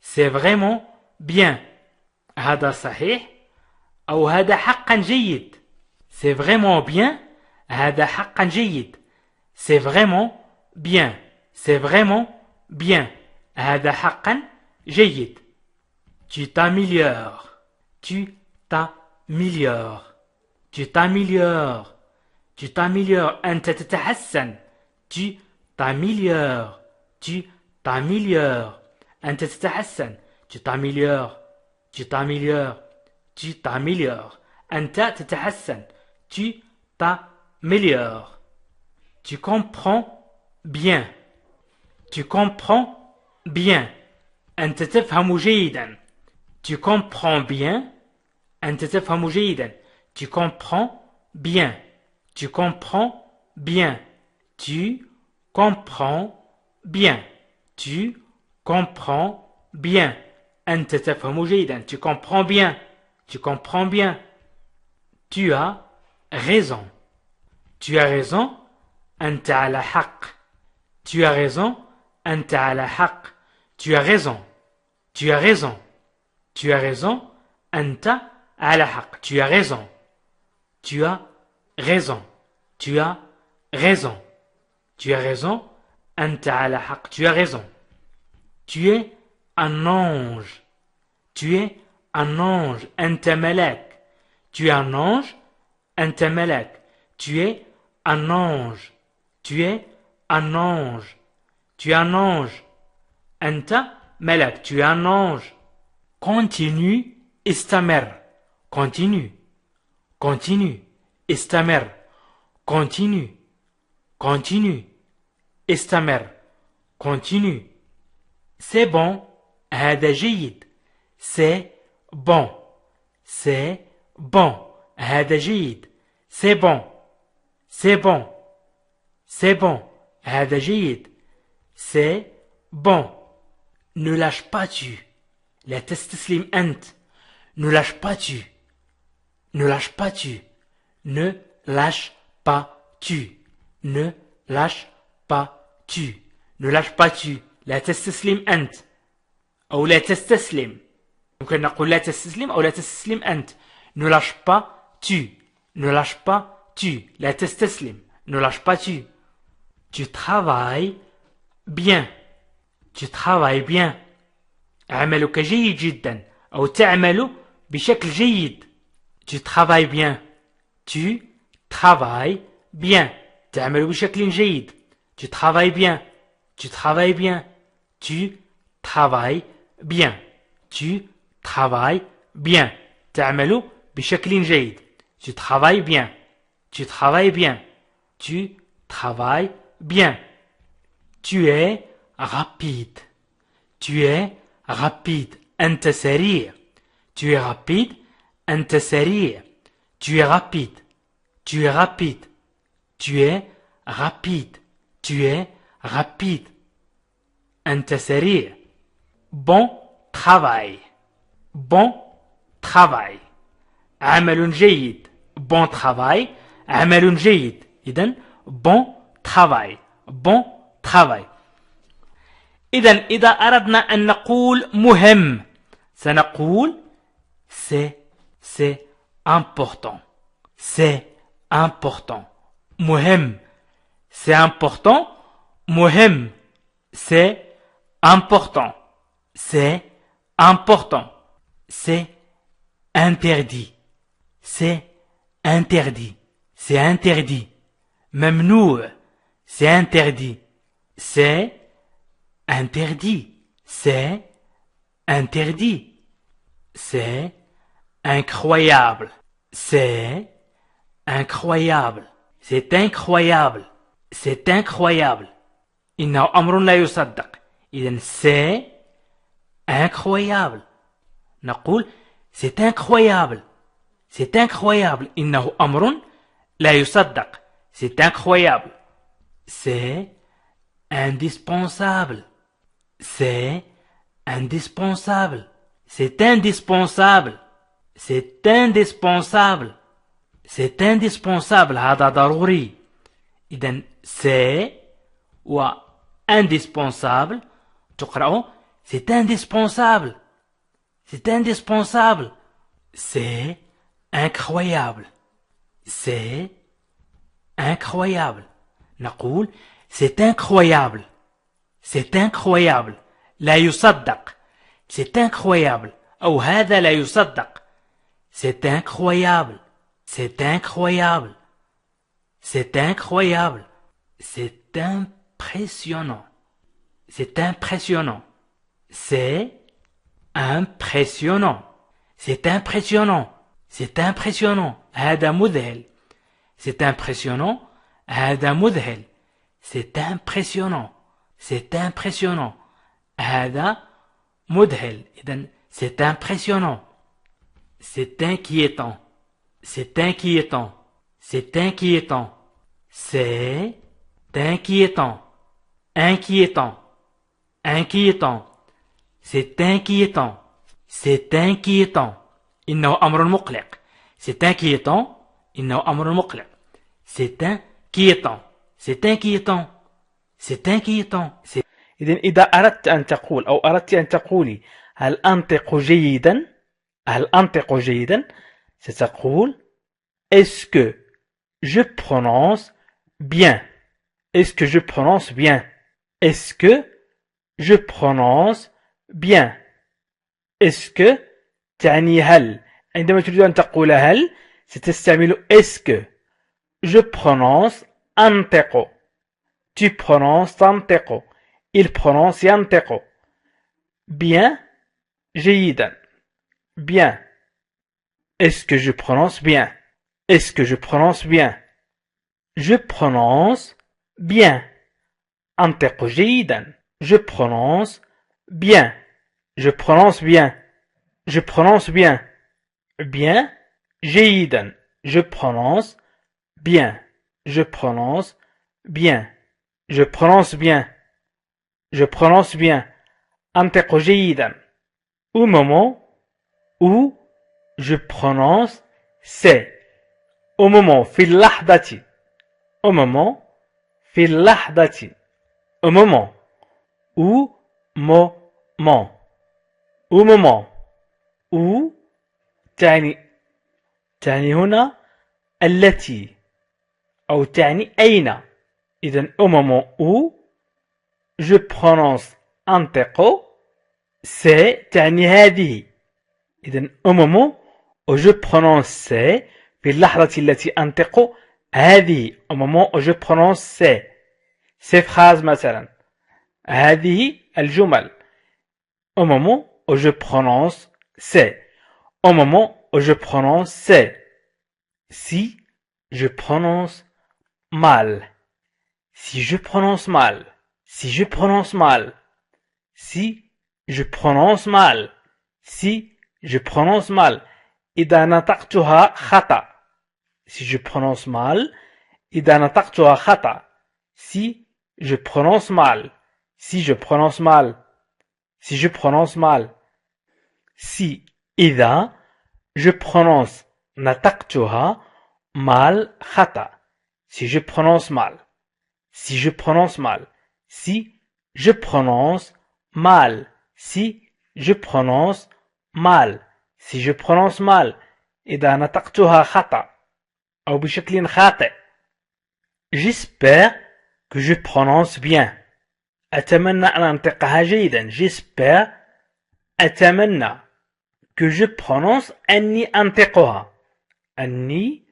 C'est vraiment bien. هذا صحيح أو هذا حقا جيد. C'est vraiment bien. هذا حقا جيد. C'est vraiment bien. C'est vraiment bien. هذا حقا جيد. Tu t'améliores. Tu t'améliores. Tu t'améliores. Tu t'améliores. أنت تتحسن. Tu t'améliores. Tu t'améliores. أنت تتحسن. Tu t'améliores. Tu t'améliores. Tu t'améliores. أنت تتحسن. Tu t'améliores. Tu comprends bien. Tu comprends bien. أنت تفهم جيدا. Tu comprends bien. أنت تفهم جيدا. Tu comprends bien. Tu comprends bien. Tu comprends bien. Tu comprends bien. أنت تفهم جيدا. Tu comprends bien. Tu comprends bien. Tu as raison. Tu as raison. أنت على حق. Tu as raison. أنت على حق. Tu as raison. Tu as raison. Tu as raison. أنت على حق. Tu as raison. Tu as raison. Tu as raison. Tu as raison. أنت على حق. Tu as raison. Tu es un ange. Tu es un ange. أنت ملاك. Tu es un ange. أنت ملاك. Tu es un ange. Tu es un ange. Tu es un ange. أنت ملاك. Tu es un ange. Continue. استمر. Continue. Continue. استمر. Continue. Continue. استمر. Continue. C'est bon. هذا جيد. C'est bon. C'est bon. هذا جيد. C'est bon. C'est bon. C'est bon. هذا جيد. C'est bon. Ne lâche pas tu. لا تستسلم أنت. Ne lâche pas tu. Ne lâche pas tu. Ne lâche pas tu. Ne lâche pas tu. Ne lâche pas tu. لا تستسلم أنت. أو لا تستسلم. ممكن نقول لا تستسلم أو لا تستسلم أنت. Ne lâche pas tu. Ne lâche pas tu. لا تستسلم. Ne lâche pas tu. Tu travailles bien. Tu travailles bien. عملك جيد جدا أو تعمل بشكل جيد. Tu travailles bien. Tu travailles bien. تعمل بشكل جيد. Tu travailles bien. Tu travailles bien. Tu travailles bien. Tu travailles bien. تعمل بشكل جيد. Tu travailles bien. Tu travailles bien. Tu travailles bien. Tu es rapide. Tu es rapide. أنت سريع. Tu es rapide. أنت سريع. Tu es rapide. Tu es rapide. Tu es rapide. Tu es rapide. أنت سريع. Bon travail. Bon travail. عمل جيد. Bon travail. عمل جيد. إذن bon travail. Bon travail. إذا أردنا أن نقول مهم سنقول c'est important. C'est important. مهم c'est important. مهم c'est important. C'est important. C'est interdit. C'est interdit. C'est interdit. ممنوع. C'est interdit. C'est interdit. C'est interdit. C'est incroyable. C'est incroyable. C'est incroyable. C'est incroyable. إنه أمر لا يصدق. إذن c'est incroyable. نقول c'est incroyable. C'est incroyable. إنه أمر لا يصدق. C'est incroyable. C'est indispensable. C'est indispensable. C'est indispensable. C'est indispensable. C'est indispensable. هذا ضروري. إذن c'est و indispensable تقرأه c'est indispensable. C'est indispensable. C'est incroyable. C'est incroyable. نقول c'est incroyable. C'est incroyable. لا يصدق. C'est incroyable. أو هذا لا يصدق. C'est incroyable. C'est incroyable. C'est incroyable. C'est impressionnant. C'est impressionnant. C'est impressionnant. C'est impressionnant. C'est impressionnant. هذا مذهل. C'est impressionnant. هذا مذهل. C'est impressionnant. C'est impressionnant. هذا مذهل. إذن c'est impressionnant. C'est inquiétant. C'est inquiétant. C'est inquiétant. C'est inquiétant. Inquiétant. Inquiétant. C'est inquiétant. C'est inquiétant. إنه أمر مقلق. C'est inquiétant. إنه أمر مقلق. C'est inquiétant. C'est inquiétant. C'est inquiétant. إذا أردت أن تقول أو أردت أن تقولي هل أنطق جيدا؟ هل أنطق جيدا؟ ستقول est-ce que je prononce bien? Est-ce que je prononce bien? Est-ce que je prononce bien? Est-ce que تعني هل؟ عندما تريد أن تقول هل ستستعمل est-ce que. Je prononce أنطق. Tu prononces تنطق. Il prononce ينطق. Bien, جيدا. Bien. Est-ce que je prononce bien? Est-ce que je prononce bien? Je prononce bien. أنطق جيدا. Je prononce bien. Je prononce bien. Je prononce bien. Bien, جيدا. Je prononce bien. Je prononce bien. Je prononce bien. Je prononce bien. أنطق جيدا. Au moment où je prononce c'est. Au moment في اللحظة. Au moment في اللحظة. Au moment. Au moment. Au moment. Ou تعني هنا التي أو تعني أين. إذن au moment où je prononce أنطق c'est تعني هذه. إذن au moment où je prononce c'est في اللحظة التي أنطق هذه. au moment où je prononce ces phrases مثلا هذه الجمل. au moment où je prononce c'est. au moment où je prononce c'est. Si je prononce mal. Si je prononce mal. Si je prononce mal. Si je prononce mal. Si je prononce mal. إذا نطقتها خطأ. Si je prononce mal. إذا نطقتها خطأ. Si je prononce mal. Si je prononce mal. Si je prononce mal. Si إذا je prononce نطقتها mal خطأ. Si je prononce mal. Si je prononce mal. Si je prononce mal. Si je prononce mal. Si je prononce mal. إذا نطقتها خطأ أو بشكل خاطئ. J'espère que je prononce bien. أتمنى أن أنطقها جيدا. J'espère أتمنى que je prononce أني أنطقها. أني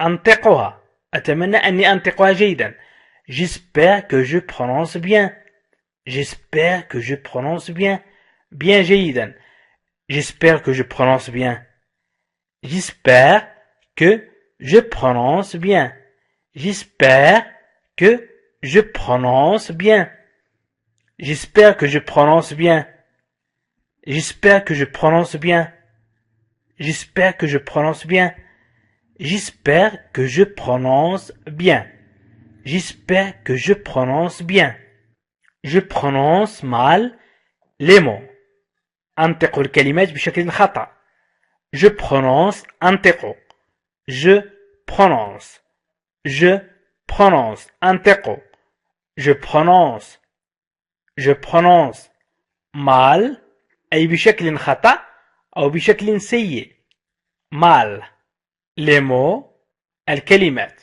أنطقها. أتمنى أني أنطقها جيدا. J'espère que je prononce bien. J'espère que je prononce bien. Bien جيدا. J'espère que je prononce bien. J'espère que je prononce bien. J'espère que je prononce bien. J'espère que je prononce bien. J'espère que je prononce bien. J'espère que je prononce bien. J'espère que je prononce bien. J'espère que je prononce bien. Je prononce mal les mots. أنطق الكلمات بشكل خطأ. Je prononce أنطق. Je prononce. Je prononce أنطق. Je prononce. Je prononce mal أي بشكل خطأ أو بشكل سيء. mal les mots الكلمات.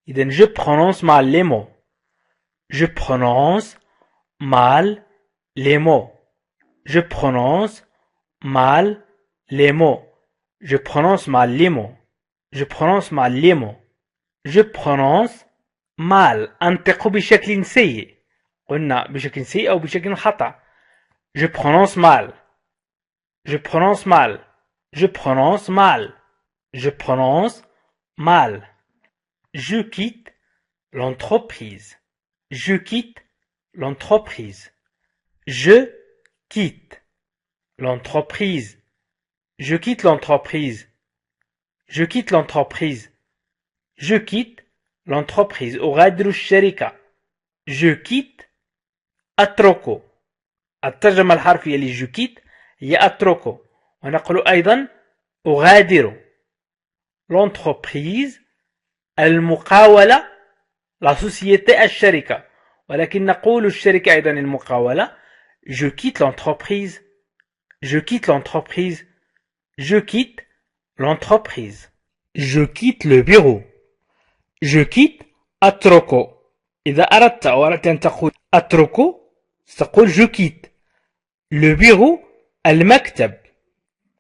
إذن je prononce mal les mots. Je prononce mal les mots. Je prononce mal les mots. Je prononce mal les mots. Je prononce mal les mots. Je prononce mal. أنطق بشكل سيء. قلنا بشكل سيء أو بشكل خطأ. Je prononce mal. Je prononce mal. Je prononce mal. Je prononce mal. Je quitte l'entreprise. Je quitte l'entreprise. Je quitte l'entreprise. Je quitte l'entreprise. Je quitte l'entreprise. Je quitte l'entreprise. أغادر الشركة. Je quitte أترك. الترجمة الحرفية ل je quitte هي أترك. ونقول أيضا أغادر l'entreprise المقاولة la société الشركة. ولكن نقول الشركة أيضا المقاولة. Je quitte l'entreprise. Je quitte l'entreprise. Je quitte l'entreprise. Je quitte le bureau. Je quitte أترك. إذا أردت أو أردت أن تقول أترك ستقول je quitte. Le bureau المكتب.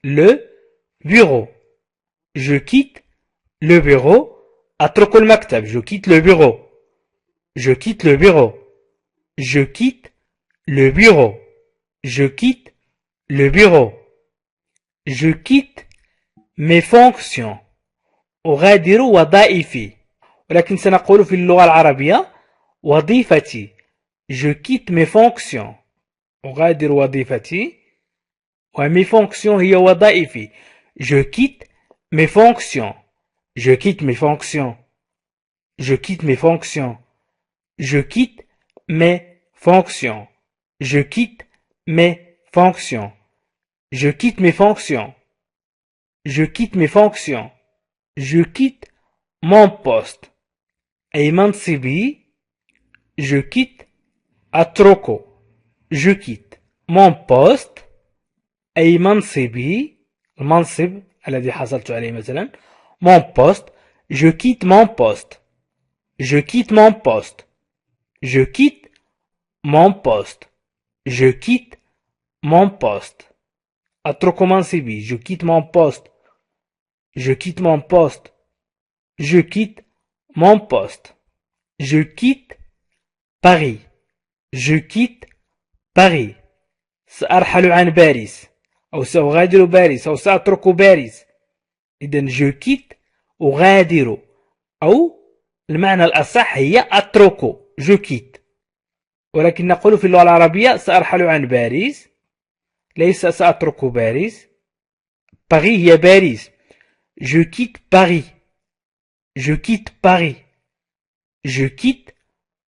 Le bureau. Je quitte le bureau. أترك المكتب. Je quitte le bureau. Je quitte le bureau. Je quitte le bureau. Je quitte le bureau. Je quitte mes fonctions. أغادر وظائفي. ولكن سنقول في اللغة العربية وظيفتي. Je quitte mes fonctions. أغادر وظيفتي. ومي fonctions هي وظائفي. Je quitte mes fonctions. Je quitte mes fonctions. Je quitte mes fonctions. Je quitte mes fonctions. Je quitte mes fonctions. Je quitte mes fonctions. Je quitte mes fonctions. Je quitte mon poste. أي منصبي. Je quitte أتركه. Je quitte mon poste. أي منصبي. المنصب الذي حصلت عليه مثلا. Mon poste. Je quitte mon poste. Je quitte mon poste. Je quitte mon poste. Je quitte mon poste. أترك منصبي. Je quitte mon poste. Je quitte mon poste. Je quitte mon poste. Je quitte Paris. Je quitte Paris. سأرحل عن باريس. أو سأغادر باريس. أو سأترك باريس. إذن je quitte أغادر. أو المعنى الأصح هي أترك. je quitte. ولكن نقول في اللغة العربية سأرحل عن باريس. ليس سأترك باريس. باريس هي باريس. Je quitte Paris. Je quitte Paris. Je quitte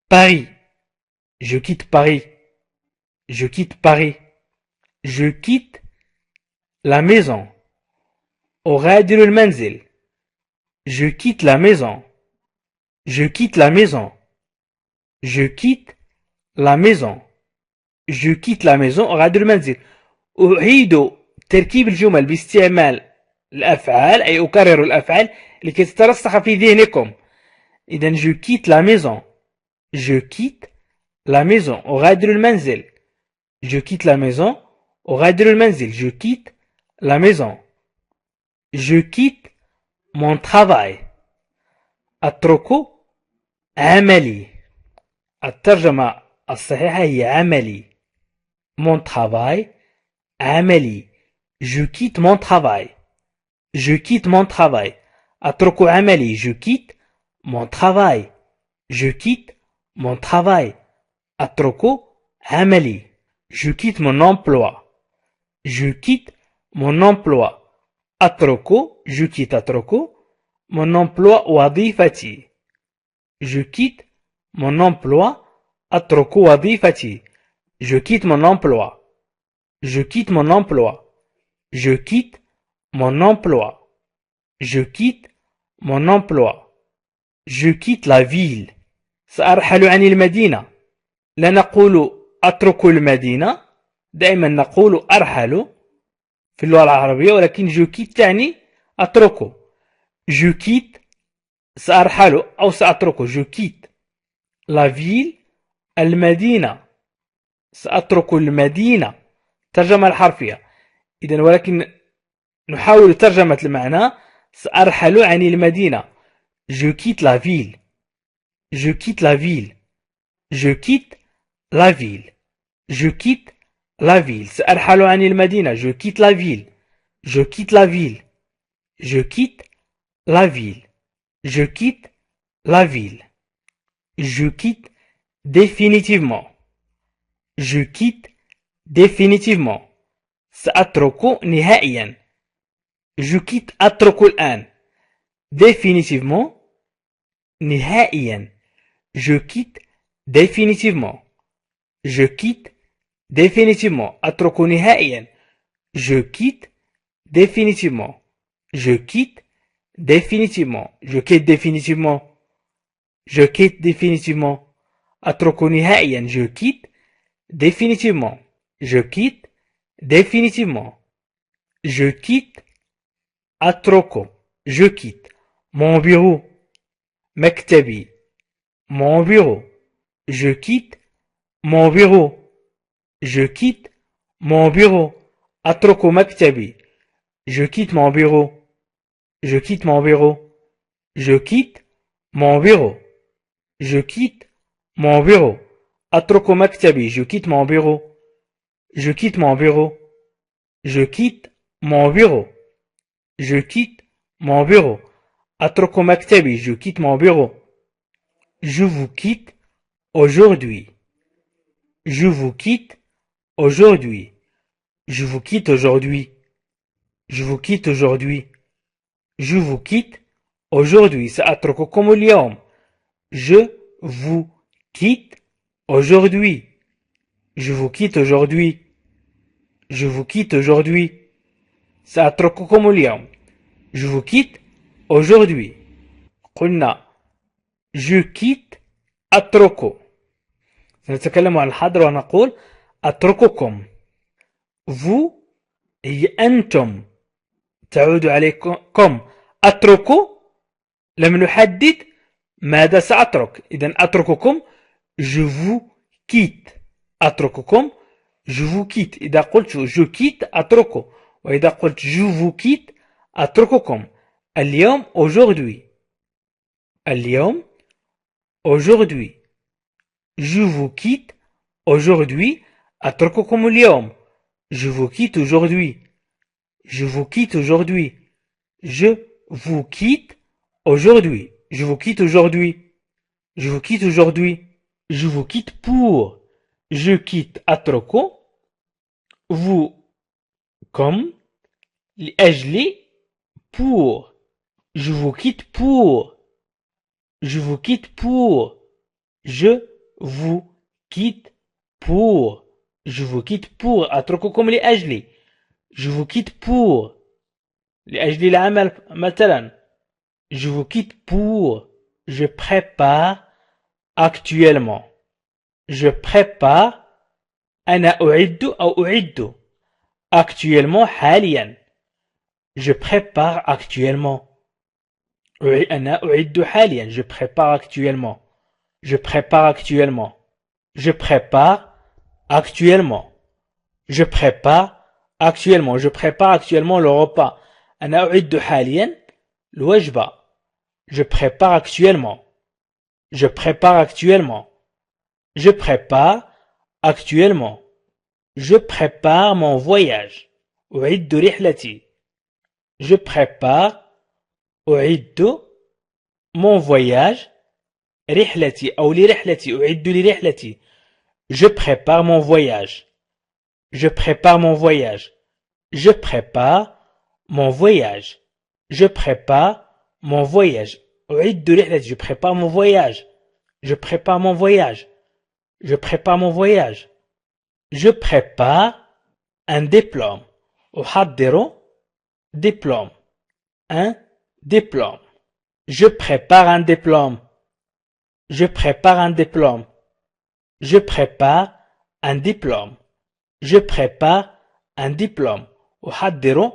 Paris. Je quitte Paris. Je quitte Paris. Je quitte la maison. أغادر المنزل. Je quitte la maison. Je quitte la maison. Je quitte la maison. Je quitte la maison. أغادر المنزل. أعيد تركيب الجمل باستعمال الأفعال أي أكرر الأفعال لكي تترسخ في ذهنكم. إذن je quitte la maison. Je quitte la maison. أغادر المنزل. Je quitte la maison. أغادر المنزل. Je quitte la maison. Je quitte mon travail. أترك عملي. الترجمة الصحيحة هي عملي. Mon travail. عملي. Je quitte mon travail. Je quitte mon travail. أترك عملي. Je quitte mon travail. Je quitte mon travail. أترك عملي. Je quitte mon emploi. Je quitte mon emploi. أترك. Je quitte أترك. Mon emploi وظيفتي. Je quitte mon emploi. أترك وظيفتي. Je quitte mon emploi. Je quitte mon emploi. Je quitte mon emploi. Je quitte mon emploi. Je quitte la ville. سأرحل عن المدينة. لا نقول أترك المدينة. دائما نقول أرحل في اللغة العربية ولكن je quitte تعني أتركه. Je quitte سأرحل أو سأتركه. Je quitte la ville المدينة. سأترك المدينة. ترجمة الحرفية. إذن ولكن نحاول ترجمة المعنى. سأرحل عن المدينة. Je quitte la ville. Je quitte la ville. Je quitte la ville. Je quitte la ville. سأرحل عن المدينة. Je quitte la ville. Je quitte la ville. Je quitte la ville. Je quitte la ville. Je quitte définitivement. Je quitte définitivement. سأترك نهائيا. Je quitte أترك الآن. Définitivement. نهائيا. Je quitte définitivement. Je quitte définitivement. أترك نهائيا. Je quitte définitivement. Je quitte définitivement. Je quitte définitivement. Je quitte définitivement. أترك نهائيا. Je quitte définitivement. Je quitte définitivement. Je quitte أترك. Je quitte mon bureau. مكتبي. Mon bureau. Je quitte mon bureau. Je quitte mon bureau. أترك مكتبي. Je quitte mon bureau. Je quitte mon bureau. Je quitte mon bureau. Je quitte mon bureau. أترك مكتبي. Je quitte mon bureau. Je quitte mon bureau. Je quitte mon bureau. Je quitte mon bureau. أترك مكتبي. Je quitte mon bureau. Je vous quitte aujourd'hui. Je vous quitte aujourd'hui. Je vous quitte aujourd'hui. Je vous quitte aujourd'hui. Je vous quitte aujourd'hui. سأترككم اليوم. Je vous quitte aujourd'hui. Je vous quitte aujourd'hui. Je vous quitte aujourd'hui. سأترككم اليوم. Je vous quitte aujourd'hui. قلنا je quitte أترك. سنتكلم عن الحاضر ونقول أترككم. vous هي أنتم تعود عليكم. أترك لم نحدد ماذا سأترك. إذن أترككم je vous quitte. أترككم je vous quitte. إذا قلت je quitte أترك. وإذا قلت je vous quitte أترككم. اليوم aujourd'hui. اليوم aujourd'hui. Je vous quitte aujourd'hui أترككم اليوم. Je vous quitte aujourd'hui. Je vous quitte aujourd'hui. Je vous quitte aujourd'hui. Je vous quitte aujourd'hui. Je vous quitte aujourd'hui. Je vous quitte pour. Je quitte أترك. Vous comme لأجل pour. Je vous quitte pour. Je vous quitte pour. Je vous quitte pour. Je vous quitte pour. أترككم لأجلي. Je vous quitte pour. لأجل العمل مثلا. Je vous quitte pour. Je prépare actuellement. Je prépare. أنا أعد أو أعد. Actuellement حاليا. Je prépare actuellement. أنا أعد حاليا. Je prépare actuellement. Je prépare actuellement. Je prépare actuellement. Je prépare actuellement. Je prépare actuellement le repas. أنا أعد حاليا الوجبة. Je prépare actuellement. Je prépare actuellement. Je prépare actuellement. Je prépare mon voyage. أعد رحلتي. Je prépare أعد mon voyage. رحلتي أو لرحلتي. أعد لرحلتي. Je prépare mon voyage. Je prépare mon voyage. Je prépare mon voyage. Je prépare mon voyage. أعد رحلتي. Je prépare mon voyage. Je prépare mon voyage. Je prépare mon voyage. Je prépare un diplôme. أحضر diplôme. Un diplôme. Je prépare un diplôme. Je prépare un diplôme. Je prépare un diplôme. Je prépare un diplôme. أحضر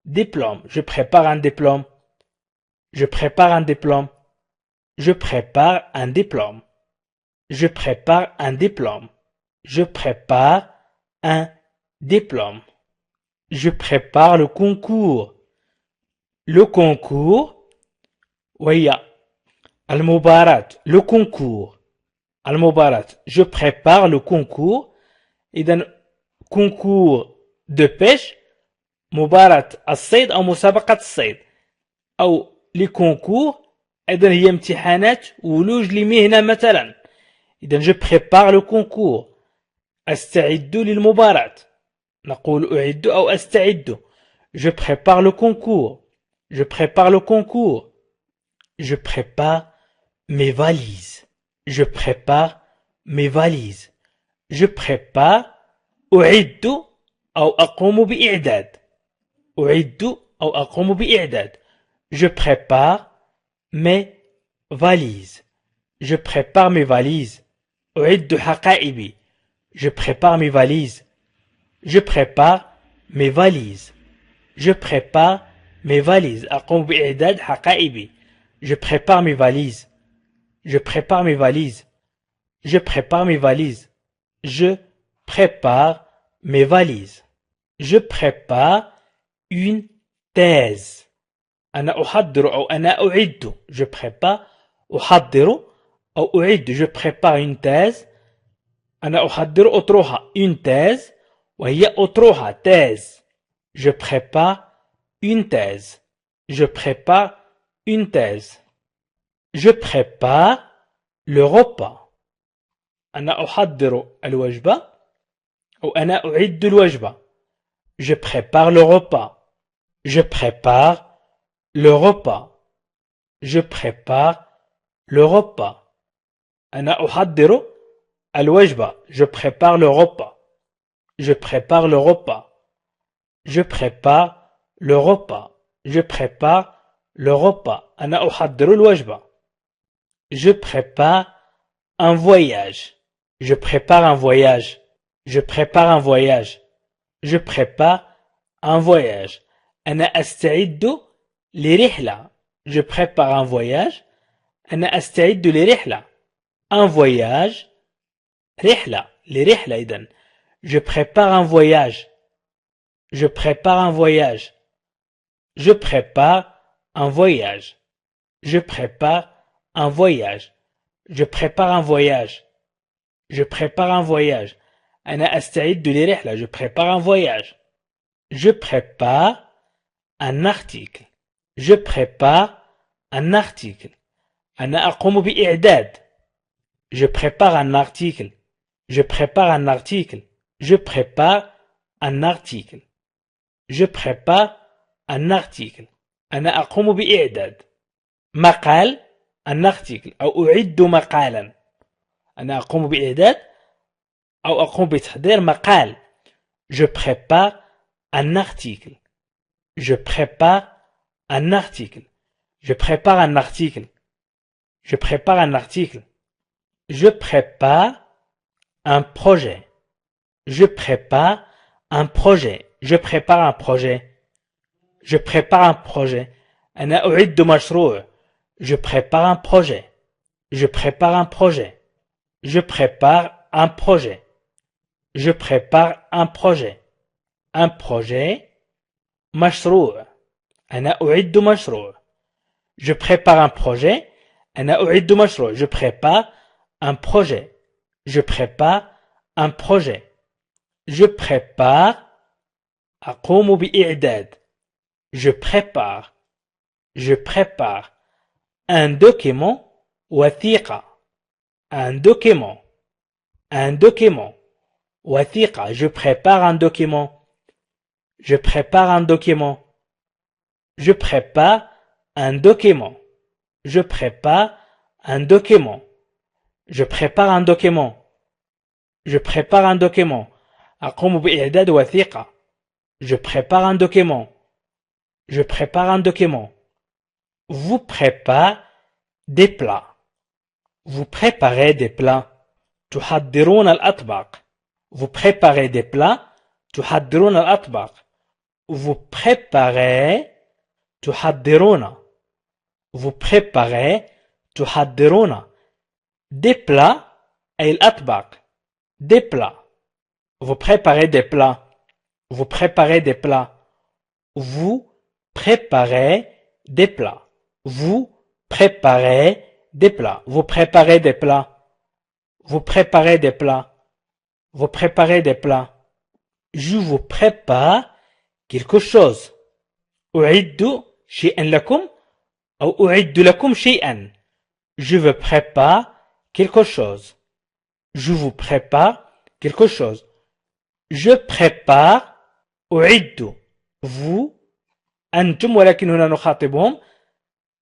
diplôme. Je prépare un diplôme. Je prépare un diplôme. Je prépare un diplôme. Je prépare un diplôme. Je prépare un diplôme. Je prépare le concours. Le concours وهي المباراة. Le concours. المباراة. Je prépare le concours. إذن concours de pêche. مباراة الصيد أو مسابقة الصيد. أو les concours. إذن هي امتحانات ولوج لمهنة مثلا. إذن je prépare le concours. أستعد للمباراة. نقول أعد أو أستعد. Je prépare le concours. Je prépare le concours. Je prépare mes valises. Je prépare mes valises. Je prépare أعد أو أقوم بإعداد. أعد أو أقوم بإعداد. Je prépare mes valises. Je prépare mes valises. أعد حقائبي. Je prépare mes valises. Je prépare mes valises. Je prépare mes valises. أقوم بإعداد حقائبي. Je prépare mes valises. Je prépare mes valises. Je prépare mes valises. Je prépare mes valises. Je prépare une thèse. أنا أحضر أو أنا أعد. Je prépare أحضر أو أعد. Je prépare une thèse. أنا أحضر أطروحة. Une thèse وهي أطروحة. thèse. Je prépare une thèse. Je prépare une thèse. Je prépare le repas. أنا أحضر الوجبة أو أنا أعد الوجبة. Je prépare le repas. Je prépare le repas. Je prépare le repas. أنا أحضر الوجبة. Je prépare le repas. Je prépare le repas. Je prépare le repas. Je prépare le repas. أنا أحضر الوجبة. Je prépare un voyage. Je prépare un voyage. Je prépare un voyage. Je prépare un voyage. أنا أستعد لرحلة. Je prépare un voyage. أنا أستعد لرحلة. Un voyage. رحلة. لرحلة إذن. Je prépare un voyage. Je prépare un voyage. Je prépare un voyage. Je prépare un voyage. Je prépare un voyage. Je prépare un voyage. أنا أستعد لرحلة. Je prépare un voyage. Je prépare un article. Je prépare un article. أنا أقوم بإعداد. Je prépare un article. Je prépare un article. Je prépare un article. Je prépare un article. أنا أقوم بإعداد مقال un article أو أعد مقالا. أنا أقوم بإعداد أو أقوم بتحضير مقال. Je prépare un article. Je prépare un article. Je prépare un article. Je prépare un article. Je prépare un projet. Je prépare un projet. Je prépare un projet. Je prépare un projet. أنا أعد مشروع. Je prépare un projet. Je prépare un projet. Je prépare un projet. Je prépare un projet. Un projet. مشروع. أنا أعد مشروع. Je prépare un projet. أنا أعد مشروع. Je prépare un projet. Je prépare un projet. Je prépare. أقوم بإعداد. Je prépare. Je prépare. Un document. وثيقة. Un document. Un document. وثيقة. Je prépare un document. Je prépare un document. Je prépare un document. Je prépare un document. Je prépare un document. Je prépare un document. أقوم بإعداد وثيقة. Je prépare un document. Je prépare un document. Vous préparez des plats. Vous préparez des plats. تحضرون الأطباق. Vous préparez des plats. تحضرون الأطباق. Vous préparez. تحضرون. Vous préparez. تحضرون. Des plats أي الأطباق. Des plats. Vous préparez des plats. Vous préparez des plats. Vous préparez des plats. Vous préparez des plats. Vous préparez des plats. Vous préparez des plats. Vous préparez des plats. Je vous prépare quelque chose. أعد شيئا لكم أو أعد لكم شيئا. Je vous prépare quelque chose. Je vous prépare quelque chose. Je prépare أعد. Vous أنتم ولكن هنا نخاطبهم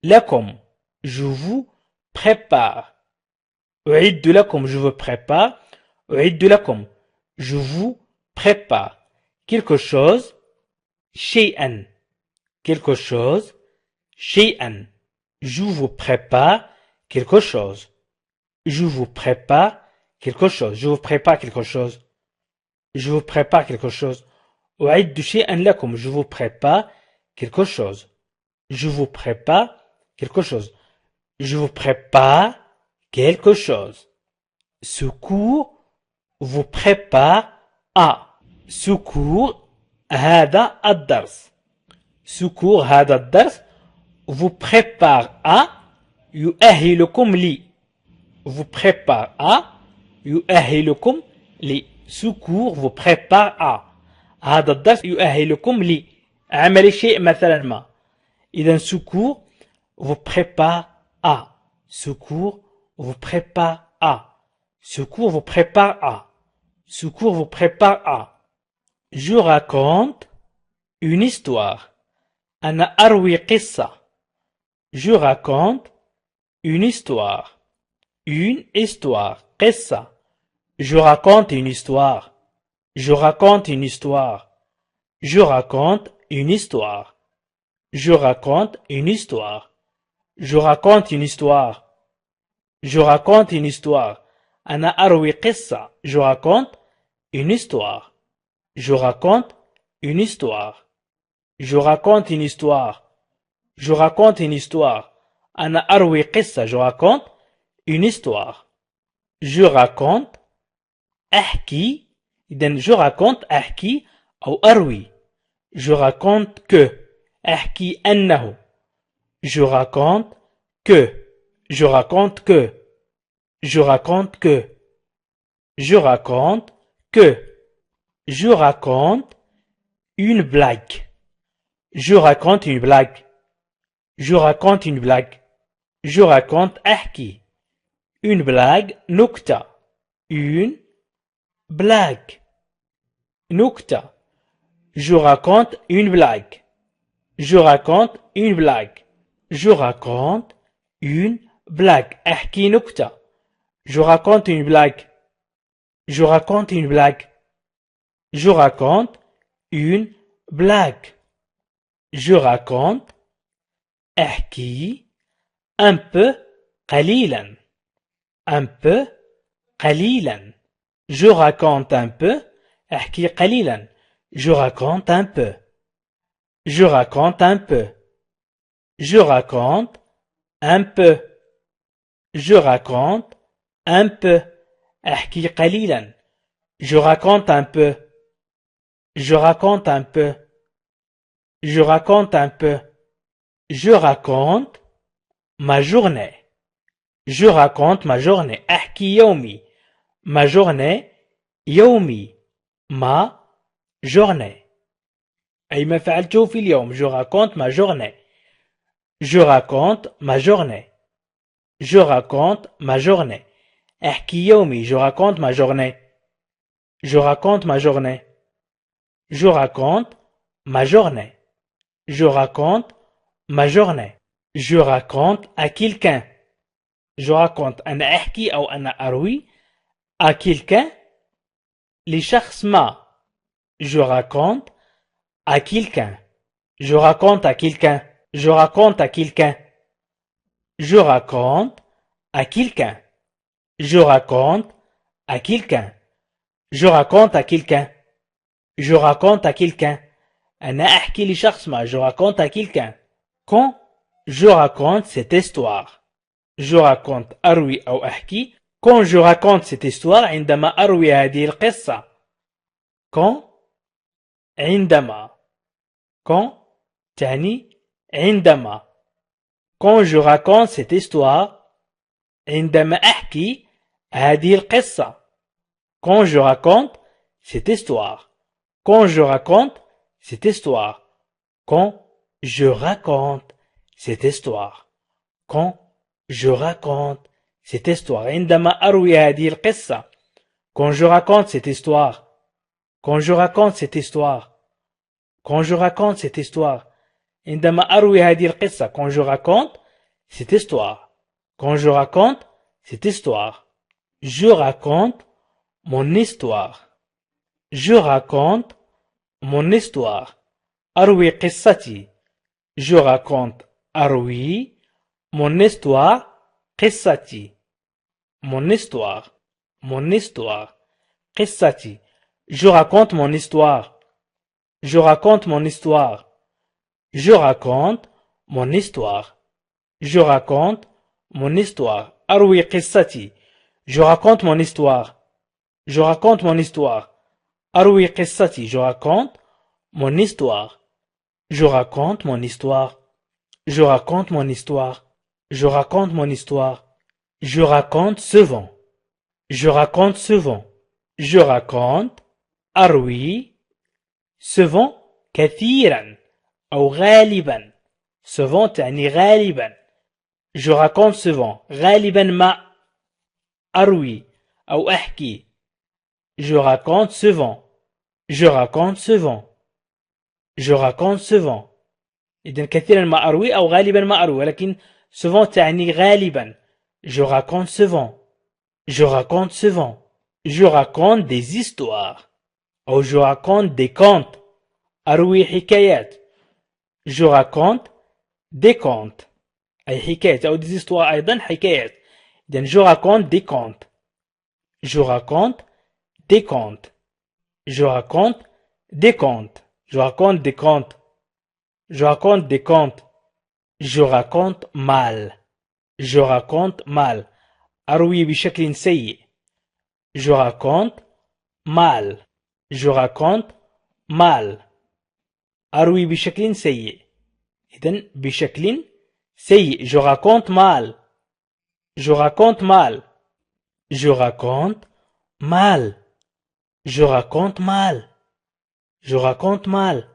لكم. Je vous prépare. أعد لكم. Je vous prépare. أعد لكم. Je vous prépare quelque chose. شيئا. Quelque chose. شيئا. Je vous prépare quelque chose. Je vous prépare quelque chose. Je vous prépare quelque chose. Je vous prépare quelque chose. أعد شيئا لكم. Je vous prépare quelque chose. Je vous prépare quelque chose. Je vous prépare quelque chose. Secours vous prépare à. Secours هذا الدرس. Secours هذا الدرس vous prépare à يؤهلكم لي. Vous prépare à يؤهلكم لي. Secours vous prépare à. هذا الدرس يؤهلكم لي. عمل شيء مثلا ما. إذا secours vous prépare à. Secours vous prépare à. Secours vous prépare à. Secours vous prépare à. Je raconte une histoire. أنا أروي قصة. Je raconte une histoire. Une histoire. قصة. Je raconte une histoire. Je raconte une histoire. Je raconte une histoire. Je raconte une histoire. Je raconte une histoire. Je raconte une histoire. أنا أروي قصة. Je raconte une histoire. Je raconte une histoire. Je raconte une histoire. Je raconte une histoire. أنا أروي قصة. Je raconte une histoire. Je raconte أحكي. إذن je raconte أحكي أو أروي. Je raconte que. أحكي أنه. Je raconte que. Je raconte que. Je raconte que. Je raconte que. Je raconte une blague. Je raconte une blague. Je raconte une blague. Je raconte أحكي. Une blague نكتة. Une blague نكتة. Je raconte une blague. Je raconte une blague. Je raconte une blague. أحكي نكتة. Je raconte une blague. Je raconte une blague. Je raconte une blague. Je raconte أحكي un peu قليلا. Un peu قليلا. Je raconte un peu. أحكي قليلا. Je raconte un peu. Je raconte un peu. Je raconte un peu. Je raconte un peu. أحكي قليلا. Je raconte un peu. Je raconte un peu. Je raconte un peu. Je raconte ma journée. Je raconte ma journée. أحكي يومي. Ma journée. يومي. Ma journée. أي ما فعلته في اليوم. Je raconte ma journée. Je raconte ma journée. Je raconte ma journée. أحكي يومي. Je raconte ma journée. Je raconte ma journée. Je raconte ma journée. Je raconte ma journée. Je raconte à quelqu'un. Je raconte أنا أحكي أو أنا أروي à quelqu'un لشخص ما. Je raconte à quelqu'un. Je raconte à quelqu'un. Je raconte à quelqu'un. Je raconte à quelqu'un. Je raconte à quelqu'un. Je raconte à quelqu'un. Je raconte à quelqu'un. أنا أحكي لشخص ما. Je raconte à quelqu'un. Quand je raconte cette histoire. Je raconte أروي أو أحكي. Quand je raconte cette histoire عندما أروي هذه القصة. Quand عندما. Quand تعني عندما. Quand je raconte cette histoire عندما أحكي هذه القصة. Quand je raconte cette histoire. Quand je raconte cette histoire. Quand je raconte cette histoire. Quand je raconte cette histoire. عندما أروي هذه القصة. Quand je raconte cette histoire. Quand je raconte cette histoire. Quand je raconte cette histoire. عندما أروي هذه القصة. Quand je raconte cette histoire. Quand je raconte cette histoire. Je raconte mon histoire. Je raconte mon histoire. أروي قصتي. Je raconte أروي mon histoire. قصتي. Mon histoire. Mon histoire. قصتي. Je raconte mon histoire. Je raconte mon histoire. Je raconte mon histoire. Je raconte mon histoire. أروي قصتي. Je raconte mon histoire. Je raconte mon histoire. أروي قصتي. Je raconte mon histoire. Je raconte mon histoire. Je raconte mon histoire. Je raconte mon histoire. Je raconte souvent. Je raconte souvent. Je raconte أروي souvent كثيرا أو غالبا. souvent تعني غالبا. Je raconte souvent. غالبا ما أروي أو أحكي. Je raconte souvent. Je raconte souvent. Je raconte souvent. إذن كثيرا ما أروي أو غالبا ما أروي. ولكن souvent تعني غالبا. Je raconte souvent. Je raconte souvent. Je raconte des histoires. Ou je raconte des contes. أروي حكايات. Je raconte des contes. أي حكايات أو des histoires أيضا حكايات. إذن je raconte des contes. Je raconte des contes. Je raconte des contes. Je raconte des contes. Je raconte des contes. Je raconte mal. Je raconte mal. أروي بشكل سيء. Je raconte mal. Je raconte mal. أروي بشكل سيء. إذن بشكل سيء. Je raconte mal. Je raconte mal. Je raconte mal. Je raconte mal. Je raconte mal.